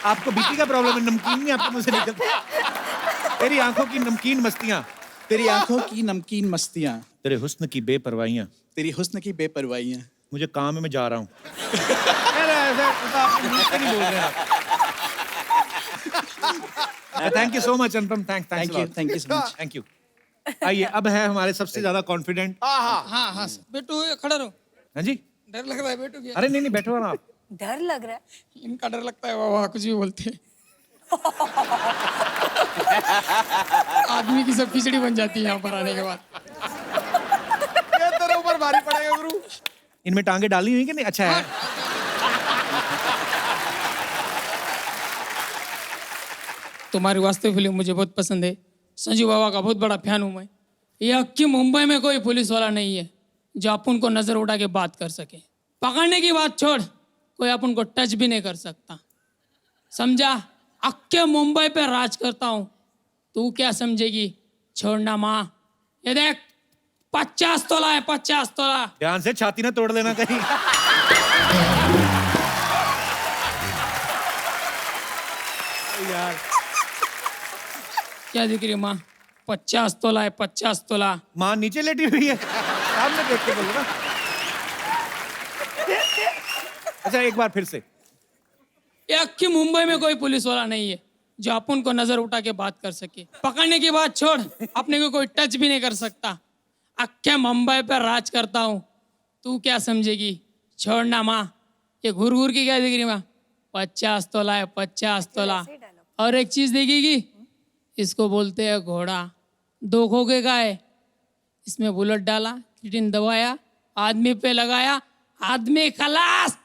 आपको बीपी का प्रॉब्लम है, नमकीन नहीं आपको मुझसे निकलता। तेरी आंखों की नमकीन मस्तियां। तेरी आंखों की नमकीन मस्तियां। तेरे हुस्न की बेपरवाहियां। तेरी हुस्न की बेपरवाहियां। मुझे काम है, मैं जा रहा हूँ। नहीं बोल रहे आप। Thank you so much Anupam, thank you so much, thank you. आइए, अब है हमारे सबसे ज्यादा कॉन्फिडेंट। हाँ बेटू खड़ा रहो। हाँ जी, डर लग रहा है बेटू क्या? अरे नहीं बैठो ना आप। डर लग रहा है? इनका डर लगता है, वाह कुछ भी बोलते हैं। आदमी की सब खिचड़ी बन जाती है यहाँ पर आने के बाद। ये तेरे ऊपर भारी पड़ेगा गुरु। इनमें टांगे डाली हुई कि नहीं? अच्छा है। तुम्हारी वास्तविक फिल्म मुझे बहुत पसंद है। संजू बाबा का बहुत बड़ा फैन हूँ मैं। ये अक्की मुंबई में कोई पुलिस वाला नहीं है जो अपन को नजर उठा के बात कर सके। पकड़ने की बात छोड़, कोई अपन को टच भी नहीं कर सकता, समझा? अक्के मुंबई पे राज करता हूँ, तू क्या समझेगी? छोड़ना माँ। ये देख 50 तोला है, 50 तोला। ध्यान से छाती ना तोड़ लेना कहीं। यार क्या दिख रही है माँ? 50 तोला है, 50 तोला। माँ नीचे लेटी हुई है, सामने देख के बोलो ना। अच्छा एक बार फिर से। ये अक्की मुंबई में कोई पुलिस वाला नहीं है जो अपन को नजर उठा के बात कर सके। पकड़ने की बात छोड़, अपने को कोई टच भी नहीं कर सकता। अक्के मुंबई पर राज करता हूँ, तू क्या समझेगी? छोड़ना माँ। ये घूर घूर की क्या दिख रही माँ? 50 तोला है, 50 तोला। और एक चीज देखेगी, इसको बोलते हैं घोड़ा। 2 खोखे का है, इसमें बुलेट डाला, किटिन दबाया, आदमी पे लगाया, आदमी खलास।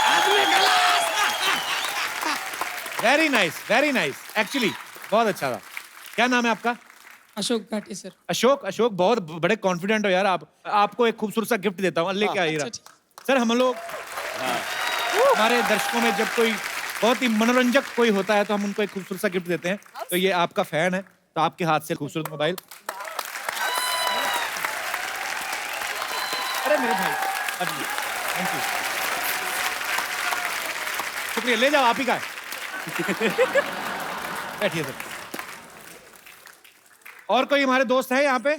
आदमी खलास। वेरी नाइस एक्चुअली बहुत अच्छा था। क्या नाम है आपका? अशोक घाटी सर। अशोक बहुत बड़े कॉन्फिडेंट हो यार आप। आपको एक खूबसूरत सा गिफ्ट देता हूँ, लेके आइए सर। हम लोग हमारे दर्शकों में जब कोई बहुत ही मनोरंजक कोई होता है तो हम उनको एक खूबसूरत सा गिफ्ट देते हैं। तो ये आपका फैन है तो आपके हाथ से खूबसूरत मोबाइल। अरे मेरे भाई, थैंक यू, शुक्रिया। ले जाओ, आप ही का है। बैठिए सर। और कोई हमारे दोस्त है यहाँ पे?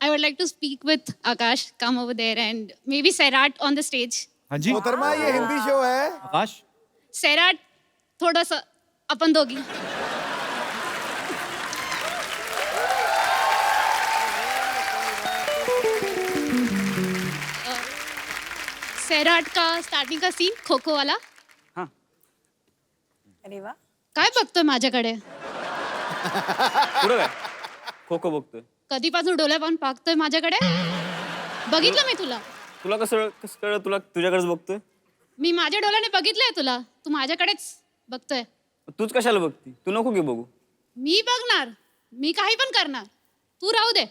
I would like to speak with Akash. Come over there and maybe Sairat on the stage. हाँ जी मोहतरमा, ये हिंदी शो है। आकाश, Sairat, थोड़ा सा अपन दोगी। सैराट का स्टार्टिंग का सीन खो खो वाला। अरे वाह. काय बघतोय माझ्याकडे? पुढं काय? खो खो बघतोय. कधीपासून डोळे पाहून पाहतोय माझ्याकडे? बघितलं मी तुला. तुला कसं कळलं? तुला तुझ्याकडेच बघतोय. मी माझ्या डोळ्याने बघितलंय तुला. तू माझ्याकडेच बघतोय. तूच कशाला बघती? तू नको की बघू. मी बघणार. मी काही पण करणार. तू राहू दे.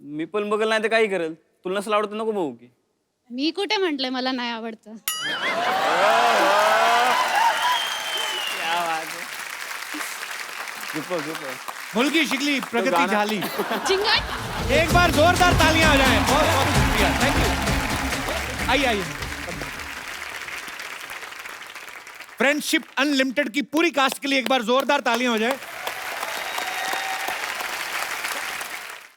मी पण बघल नाही तर काही करेल. तुला नसलं आवडत नको बघू की. मी कुठे म्हंटलय मला नाही आवडतं. मुल्की शिकली प्रगति झाली। चिंगट। एक बार जोरदार तालियां हो जाएं। बहुत बहुत शुक्रिया, थैंक यू। आइए फ्रेंडशिप अनलिमिटेड की पूरी कास्ट के लिए एक बार जोरदार तालियां हो जाए।